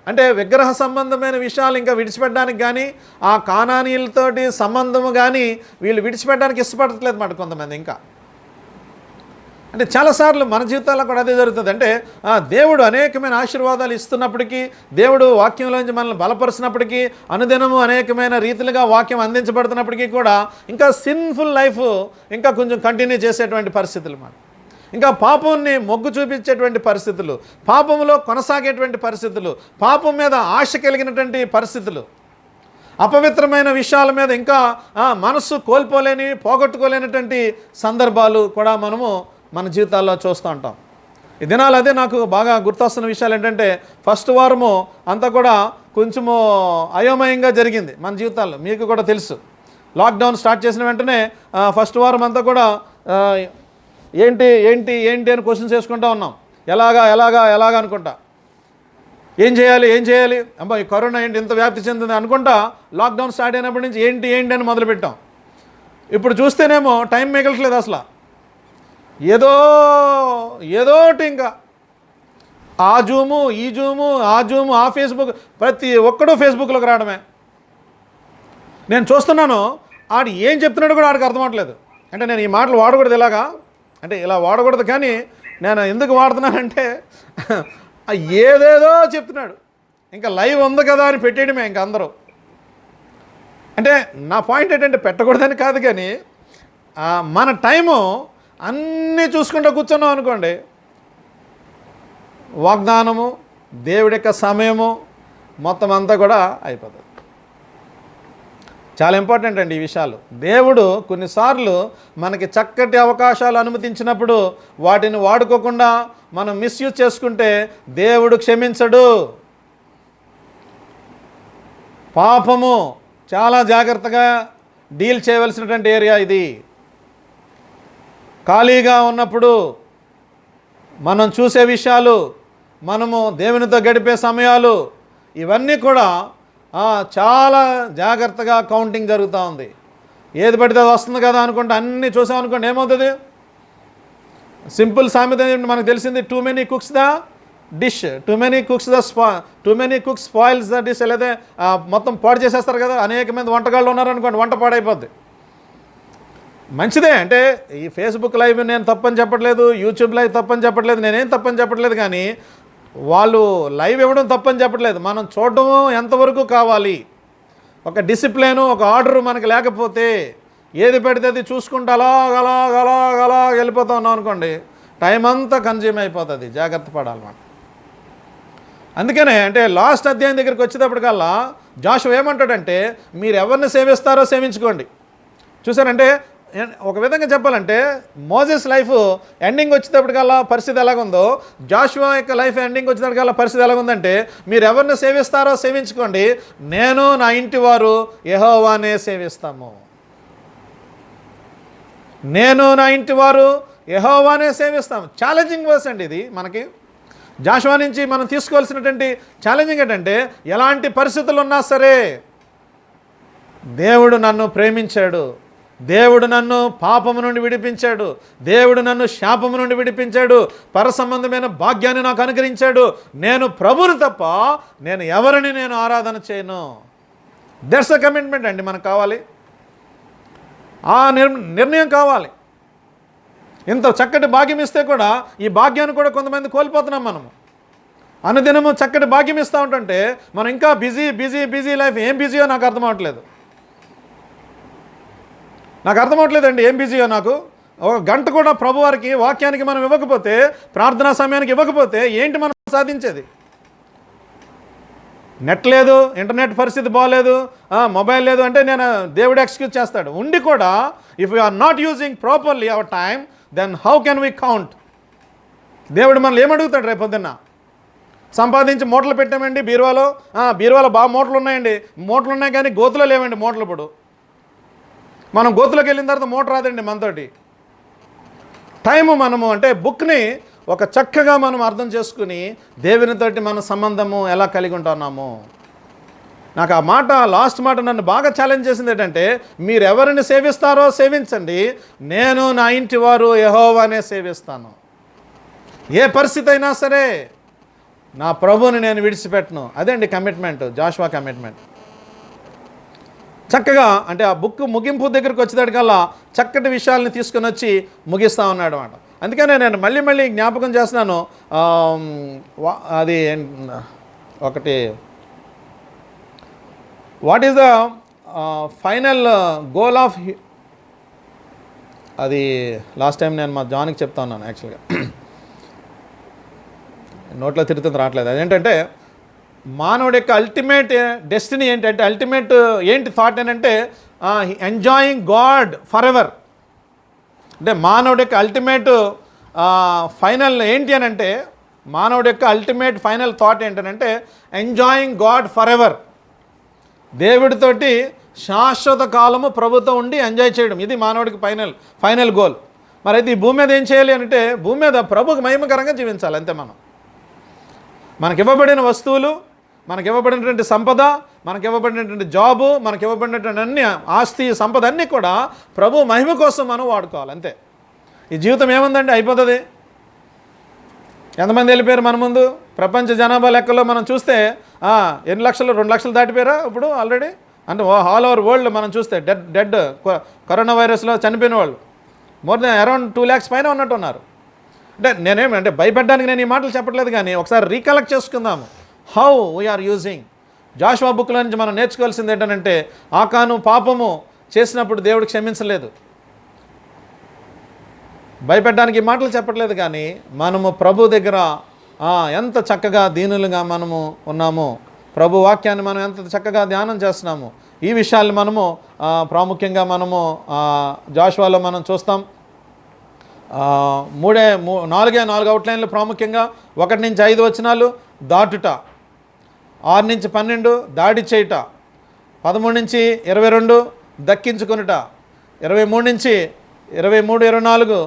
అంటే విగ్రహ సంబంధమైన విషయాలు ఇంకా విడిచిపెట్టడానికి కానీ, ఆ కానానీయులతోటి సంబంధము కానీ వీళ్ళు విడిచిపెట్టడానికి ఇష్టపడట్లేదు మాట కొంతమంది. ఇంకా అంటే చాలాసార్లు మన జీవితాల్లో కూడా అదే జరుగుతుంది. అంటే దేవుడు అనేకమైన ఆశీర్వాదాలు ఇస్తున్నప్పటికీ, దేవుడు వాక్యంలోంచి మనల్ని బలపరుచినప్పటికీ, అనుదినము అనేకమైన రీతిలుగా వాక్యం అందించబడుతున్నప్పటికీ కూడా ఇంకా సిన్ఫుల్ లైఫ్ ఇంకా కొంచెం కంటిన్యూ చేసేటువంటి పరిస్థితులు మాట. ఇంకా పాపాన్ని మొగ్గు చూపించేటువంటి పరిస్థితులు, పాపంలో కొనసాగేటువంటి పరిస్థితులు, పాపం మీద ఆశ కలిగినటువంటి పరిస్థితులు. అపవిత్రమైన విషయాల మీద ఇంకా మనస్సు కోల్పోలేని పోగొట్టుకోలేనటువంటి సందర్భాలు కూడా మనము మన జీవితాల్లో చూస్తూ ఉంటాం. ఈ దినాలు అదే నాకు బాగా గుర్తొస్తున్న విషయాలు ఏంటంటే, ఫస్ట్ వారము అంతా కూడా కొంచెము అయోమయంగా జరిగింది మన జీవితాల్లో. మీకు కూడా తెలుసు, లాక్డౌన్ స్టార్ట్ చేసిన వెంటనే ఫస్ట్ వారం అంతా కూడా ఏంటి ఏంటి ఏంటి అని క్వశ్చన్స్ వేసుకుంటూ ఉన్నాం. ఎలాగా అనుకుంటా, ఏం చేయాలి అబ్బా ఈ కరోనా ఏంటి ఇంత వ్యాప్తి చెందింది అనుకుంటా లాక్డౌన్ స్టార్ట్ అయినప్పటి నుంచి ఏంటి అని మొదలుపెట్టాం. ఇప్పుడు చూస్తేనేమో టైం మిగలట్లేదు అసలు. ఏదోటి ఇంకా ఆ జూము ఆ ఫేస్బుక్, ప్రతి ఒక్కడూ ఫేస్బుక్లోకి రావడమే. నేను చూస్తున్నాను, ఆడు ఏం చెప్తున్నాడు కూడా ఆడికి అర్థం అవ్వట్లేదు. అంటే నేను ఈ మాటలు వాడకూడదు, అంటే ఇలా వాడకూడదు, కానీ నేను ఎందుకు వాడుతున్నానంటే ఏదేదో చెప్తున్నాడు. ఇంకా లైవ్ ఉంది కదా అని పెట్టేయడమే ఇంకా అందరూ. అంటే నా పాయింట్ ఏంటంటే పెట్టకూడదని కాదు, కానీ మన టైము అన్నీ చూసుకుంటూ కూర్చున్నాం అనుకోండి, వాగ్దానము, దేవుడి యొక్క సమయము మొత్తం అంతా కూడా అయిపోతుంది. చాలా ఇంపార్టెంట్ అండి ఈ విషయాలు. దేవుడు కొన్నిసార్లు మనకి చక్కటి అవకాశాలు అనుమతించినప్పుడు వాటిని వాడుకోకుండా మనం మిస్యూజ్ చేసుకుంటే దేవుడు క్షమించడు. పాపము చాలా జాగ్రత్తగా డీల్ చేయవలసినటువంటి ఏరియా ఇది. ఖాళీగా ఉన్నప్పుడు మనం చూసే విషయాలు, మనము దేవునితో గడిపే సమయాలు, ఇవన్నీ కూడా చాలా జాగ్రత్తగా కౌంటింగ్ జరుగుతూ ఉంది. ఏది పడితే అది వస్తుంది కదా అనుకుంటే అన్నీ చూసామనుకోండి, ఏమవుతుంది? సింపుల్ సామెత మనకు తెలిసింది, too many cooks the dish, too many cooks spoils the dish. లేదా మొత్తం పాడు చేసేస్తారు కదా. అనేక మంది వంటగాళ్ళు ఉన్నారనుకోండి, వంట పాడైపోద్ది. మంచిదే, అంటే ఈ ఫేస్బుక్ లైవ్ నేను తప్పని చెప్పట్లేదు, యూట్యూబ్ లైవ్ తప్పని చెప్పట్లేదు, నేనేం తప్పని చెప్పట్లేదు, కానీ వాళ్ళు లైవ్ ఇవ్వడం తప్పని చెప్పట్లేదు. మనం చూడడము ఎంతవరకు కావాలి, ఒక డిసిప్లిను, ఒక ఆర్డరు మనకి లేకపోతే ఏది పెడితే అది చూసుకుంటూ అలా వెళ్ళిపోతూ ఉన్నాం అనుకోండి, టైం అంతా కన్జ్యూమ్ అయిపోతుంది. జాగ్రత్త పడాలన్నమాట. అందుకనే అంటే లాస్ట్ అధ్యాయం దగ్గరికి వచ్చేటప్పటికల్లా జాషువా ఏమంటాడంటే, మీరు ఎవరిని సేవిస్తారో సేవించుకోండి. చూసారంటే ఒక విధంగా చెప్పాలంటే మోజెస్ లైఫ్ ఎండింగ్ వచ్చేటప్పటికల్లా పరిస్థితి ఎలాగుందో, జాషువా యొక్క లైఫ్ ఎండింగ్ వచ్చేటప్పటికల్లా పరిస్థితి ఎలాగుందంటే, మీరు ఎవరిని సేవిస్తారో సేవించుకోండి, నేను నా ఇంటి వారు యెహోవానే సేవిస్తాము. నేను నా ఇంటి వారు యెహోవానే సేవిస్తాము. ఛాలెంజింగ్ వర్స్ అండి ఇది. మనకి జాషువా నుంచి మనం తీసుకోవాల్సినటువంటి ఛాలెంజింగ్ ఏంటంటే, ఎలాంటి పరిస్థితులు ఉన్నా సరే దేవుడు నన్ను ప్రేమించాడు, దేవుడు నన్ను పాపము నుండి విడిపించాడు, దేవుడు నన్ను శాపము నుండి విడిపించాడు, పరసంబంధమైన భాగ్యాన్ని నాకు అనుగ్రహించాడు, నేను ప్రభువుని తప్ప నేను ఎవరిని నేను ఆరాధన చేయను. దట్స్ అ కమిట్మెంట్ అండి మనకు కావాలి. ఆ నిర్ణయం కావాలి. ఇంత చక్కటి భాగ్యం ఇస్తే కూడా ఈ భాగ్యాన్ని కూడా కొంతమంది కోల్పోతున్నాం. మనము అనుదినము చక్కటి భాగ్యం ఇస్తూ ఉంటుంటే మనం ఇంకా బిజీ లైఫ్. ఏం బిజీయో నాకు అర్థం అవ్వట్లేదండి, ఏం బిజీయో నాకు. ఒక గంట కూడా ప్రభువారికి వాక్యానికి మనం ఇవ్వకపోతే, ప్రార్థనా సమయానికి ఇవ్వకపోతే ఏంటి మనం సాధించేది? నెట్ లేదు, ఇంటర్నెట్ పరిస్థితి బాగలేదు, మొబైల్ లేదు అంటే నేను దేవుడు ఎక్స్క్యూజ్ చేస్తాడు. ఉండి కూడా if you are not using properly our time, then how can we count? దేవుడు మనల్ని ఏమడుగుతాడు రేపు పొద్దున్న? సంపాదించి మూటలు పెట్టామండి బీరువాలో బాగా మూటలు ఉన్నాయండి, మూటలు ఉన్నాయి కానీ గోతులో లేవండి మూటలు. ఇప్పుడు మనం గోతులోకి వెళ్ళిన తర్వాత మూట రాదండి మనతోటి. టైము మనము అంటే బుక్ని ఒక చక్కగా మనం అర్థం చేసుకుని దేవునితోటి మన సంబంధము ఎలా కలిగి ఉంటున్నాము. నాకు ఆ మాట, లాస్ట్ మాట నన్ను బాగా ఛాలెంజ్ చేసింది ఏంటంటే, మీరు ఎవరిని సేవిస్తారో సేవించండి, నేను నా ఇంటి వారు యెహోవానే సేవిస్తాను. ఏ పరిస్థితి అయినా సరే నా ప్రభువుని నేను విడిచిపెట్టను. అదే అండి కమిట్మెంట్, జాషువా కమిట్మెంట్. చక్కగా అంటే ఆ బుక్ ముగింపు దగ్గరికి వచ్చేటప్పటికల్లా చక్కటి విషయాల్ని తీసుకొని వచ్చి ముగిస్తూ ఉన్నాడు అన్నమాట. అందుకనే నేను మళ్ళీ జ్ఞాపకం చేస్తున్నాను. అది ఒకటి, what is the final goal of, అది లాస్ట్ టైం నేను మా జాన్కి చెప్తా ఉన్నాను. యాక్చువల్గా నోట్లో తిరుగుతుంది రావట్లేదు. అదేంటంటే మానవుడి యొక్క అల్టిమేట్ డెస్టినీ ఏంటంటే, అల్టిమేట్ ఏంటి థాట్ ఏంటంటే ఎంజాయింగ్ గాడ్ ఫర్ ఎవర్. అంటే మానవుడి యొక్క అల్టిమేట్ ఫైనల్ ఏంటి అని అంటే, మానవుడి యొక్క అల్టిమేట్ ఫైనల్ థాట్ ఏంటంటే ఎంజాయింగ్ గాడ్ ఫర్ ఎవర్. దేవుడితోటి శాశ్వత కాలము ప్రభుత్వం ఉండి ఎంజాయ్ చేయడం, ఇది మానవుడికి ఫైనల్ గోల్. మరి అయితే ఈ భూమి మీద ఏం చేయాలి అంటే, భూమి మీద ప్రభుకి మహిమకరంగా జీవించాలి అంతే. మనకివ్వబడిన వస్తువులు, మనకివ్వబడినటువంటి సంపద, మనకివ్వబడినటువంటి జాబు, మనకివ్వబడినటువంటి అన్ని ఆస్తి సంపద అన్నీ కూడా ప్రభు మహిమ కోసం మనం వాడుకోవాలి అంతే. ఈ జీవితం ఏముందంటే అయిపోతుంది. ఎంతమంది వెళ్ళిపోయారు మన ముందు? ప్రపంచ జనాభా లెక్కలో మనం చూస్తే ఎన్ని లక్షలు, 2 లక్షలు దాటిపోయారా ఇప్పుడు ఆల్రెడీ? అంటే ఆల్ ఓవర్ వరల్డ్ మనం చూస్తే డెడ్ కరోనా వైరస్లో చనిపోయిన వాళ్ళు మోర్ దెన్ అరౌండ్ 2 lakhs పైన ఉన్నట్టు ఉన్నారు. అంటే నేనేమంటే భయపెట్టడానికి నేను ఈ మాటలు చెప్పట్లేదు, కానీ ఒకసారి రీకలెక్ట్ చేసుకుందాము హౌ వీఆర్ యూజింగ్. జాషువా బుక్లో నుంచి మనం నేర్చుకోవాల్సింది ఏంటంటే, ఆకాను పాపము చేసినప్పుడు దేవుడు క్షమించలేదు. భయపెట్టడానికి ఈ మాటలు చెప్పట్లేదు, కానీ మనము ప్రభు దగ్గర ఎంత చక్కగా దీనులుగా మనము ఉన్నాము, ప్రభు వాక్యాన్ని మనం ఎంత చక్కగా ధ్యానం చేస్తున్నాము, ఈ విషయాలు మనము ప్రాముఖ్యంగా మనము జాషువాలో మనం చూస్తాం. 4 అవుట్లైన్లు ప్రాముఖ్యంగా 1 నుంచి 5 వచనాలు దాటుట, 6 నుంచి 12 దాడి చేయుట, 13 నుంచి 22 దక్కించుకొనుట, 23 నుంచి 24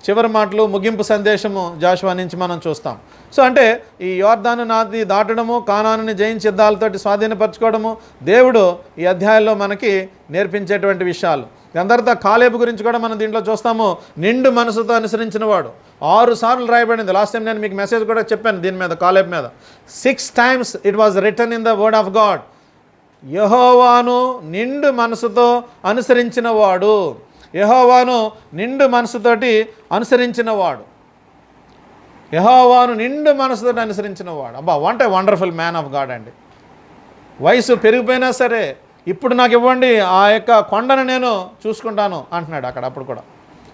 చివరి మాటలు ముగింపు సందేశము జాషువా నుంచి మనం చూస్తాం. సో అంటే ఈ యోర్దాను నది దాటడము, కానానుని జయించి యుద్ధాలతోటి స్వాధీనపరచుకోవడము దేవుడు ఈ అధ్యాయంలో మనకి నేర్పించేటువంటి విషయాలు. దాని తర్వాత కాలేబు గురించి కూడా మనం దీంట్లో చూస్తాము. నిండు మనసుతో అనుసరించిన వాడు 6 సార్లు రాయబడింది. లాస్ట్ టైం నేను మీకు మెసేజ్ కూడా చెప్పాను దీని మీద, కాలేబు మీద. 6 times it was return in the word of God. యెహోవాను నిండు మనసుతో అనుసరించిన వాడు, యెహోవాను నిండు మనసుతోటి అనుసరించిన వాడు, యెహోవాను నిండు మనసుతోటి అనుసరించిన వాడు. అబ్బా, what a wonderful man of God అండి. వయసు పెరిగిపోయినా సరే ఇప్పుడు నాకు ఇవ్వండి, ఆ యొక్క కొండను నేను చూసుకుంటాను అంటున్నాడు అప్పుడు కూడా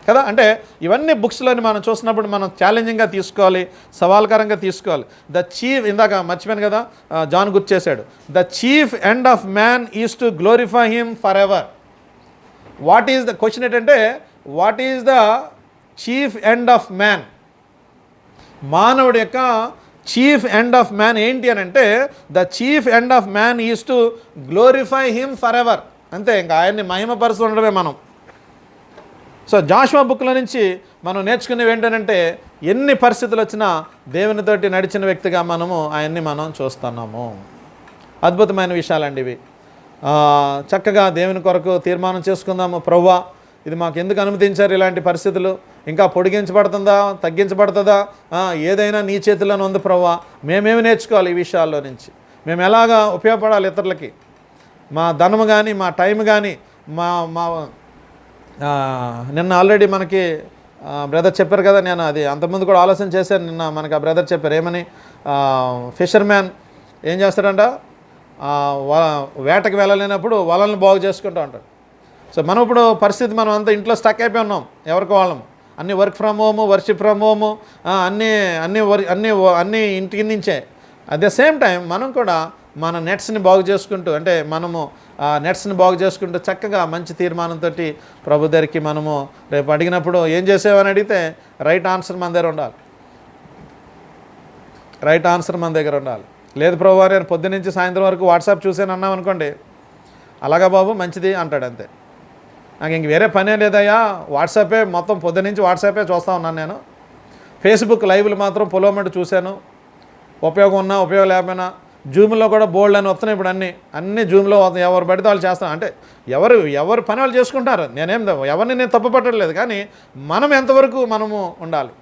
కదా. అంటే ఇవన్నీ బుక్స్లోని మనం చూసినప్పుడు మనం ఛాలెంజింగ్గా తీసుకోవాలి, సవాల్కరంగా తీసుకోవాలి. ద చీఫ్, ఇందాక మర్చిపోయాను కదా, జాన్ గుర్తు చేశాడు, the chief end of man is to glorify him forever. What is the question ఏంటంటే, what is the chief end of man? మానవుడి యొక్క చీఫ్ ఎండ్ ఆఫ్ మ్యాన్ ఏంటి అని అంటే, the chief end of man is to glorify him forever. అంతే, ఇంకా ఆయన్ని మహిమపరుస్తూ ఉండడమే మనం. సో జాషువా బుక్ల నుంచి మనం నేర్చుకునేవి ఏంటంటే, ఎన్ని పరిస్థితులు వచ్చినా దేవునితోటి నడిచిన వ్యక్తిగా ఆయన్ని మనం చూస్తున్నాము. అద్భుతమైన విషయాలండి ఇవి. చక్కగా దేవుని కొరకు తీర్మానం చేసుకుందాము. ప్రభువా, ఇది మాకు ఎందుకు అనుమతించారు ఇలాంటి పరిస్థితులు? ఇంకా పొడిగించబడుతుందా, తగ్గించబడుతుందా? ఏదైనా నీ చేతిలోనే ఉంది ప్రభువా. మేమేమి నేర్చుకోవాలి ఈ విషయాల్లో నుంచి? మేము ఎలాగా ఉపయోగపడాలి ఇతరులకి? మా ధనము కానీ, మా టైం కానీ, మా నిన్న ఆల్రెడీ మనకి బ్రదర్ చెప్పారు కదా, నేను అది అంతకుముందు కూడా ఆలోచన చేశాను. నిన్న మనకి ఆ బ్రదర్ చెప్పారు ఏమని, ఫిషర్ మ్యాన్ ఏం చేస్తాడంట, వేటకి వెళ్ళలేనప్పుడు వలలను బాగు చేసుకుంటూ ఉంటాడు. సో మనం ఇప్పుడు పరిస్థితి, మనం అంతా ఇంట్లో స్టక్ అయిపోయి ఉన్నాం ఎవరికి వాళ్ళము. అన్నీ work from home, worship from home, అన్నీ ఇంటికి నుంచే. అట్ ద సేమ్ టైం మనం కూడా మన నెట్స్ని బాగు చేసుకుంటూ, అంటే మనము నెట్స్ని బాగు చేసుకుంటూ చక్కగా మంచి తీర్మానంతో ప్రభు దగ్గరికి మనము రేపు అడిగినప్పుడు ఏం చేసేవని అడిగితే రైట్ ఆన్సర్ మన దగ్గర ఉండాలి. రైట్ ఆన్సర్ మన దగ్గర ఉండాలి. లేదు ప్రభు నేను పొద్దునుంచి సాయంత్రం వరకు వాట్సాప్ చూసాను అన్నాం అనుకోండి, అలాగా బాబు మంచిది అంటాడు అంతే. నాకు ఇంక వేరే పనే లేదయ్యా, వాట్సాపే మొత్తం పొద్దునుంచి వాట్సాపే చూస్తూ ఉన్నాను నేను. ఫేస్బుక్ లైవ్లు మాత్రం పొలవమంటూ చూశాను, ఉపయోగం ఉన్నా ఉపయోగం లేకపోయినా. జూమ్లో కూడా బోల్డ్ అని వస్తున్నాయి ఇప్పుడు, అన్నీ జూమ్లో ఎవరు పడితే వాళ్ళు చేస్తాను. అంటే ఎవరు పని వాళ్ళు చేసుకుంటారు. ఎవరిని నేను తప్పు పట్టలేదు, కానీ మనం ఎంతవరకు మనము ఉండాలి,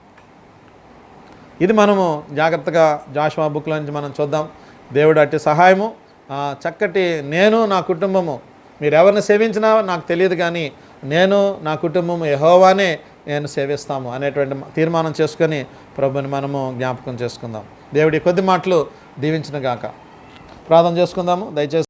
ఇది మనము జాగ్రత్తగా జాషువా బుక్లో నుంచి మనం చూద్దాం. దేవుడు అట్టి సహాయము. చక్కటి నేను నా కుటుంబము, మీరు ఎవరిని సేవించినా నాకు తెలియదు, కానీ నేను నా కుటుంబము యెహోవానే నేను సేవిస్తాము అనేటువంటి తీర్మానం చేసుకొని ప్రభుని మనము జ్ఞాపకం చేసుకుందాం. దేవుడి కొద్ది మాటలు దీవించిన గాక. ప్రార్థన చేసుకుందాము దయచేసి.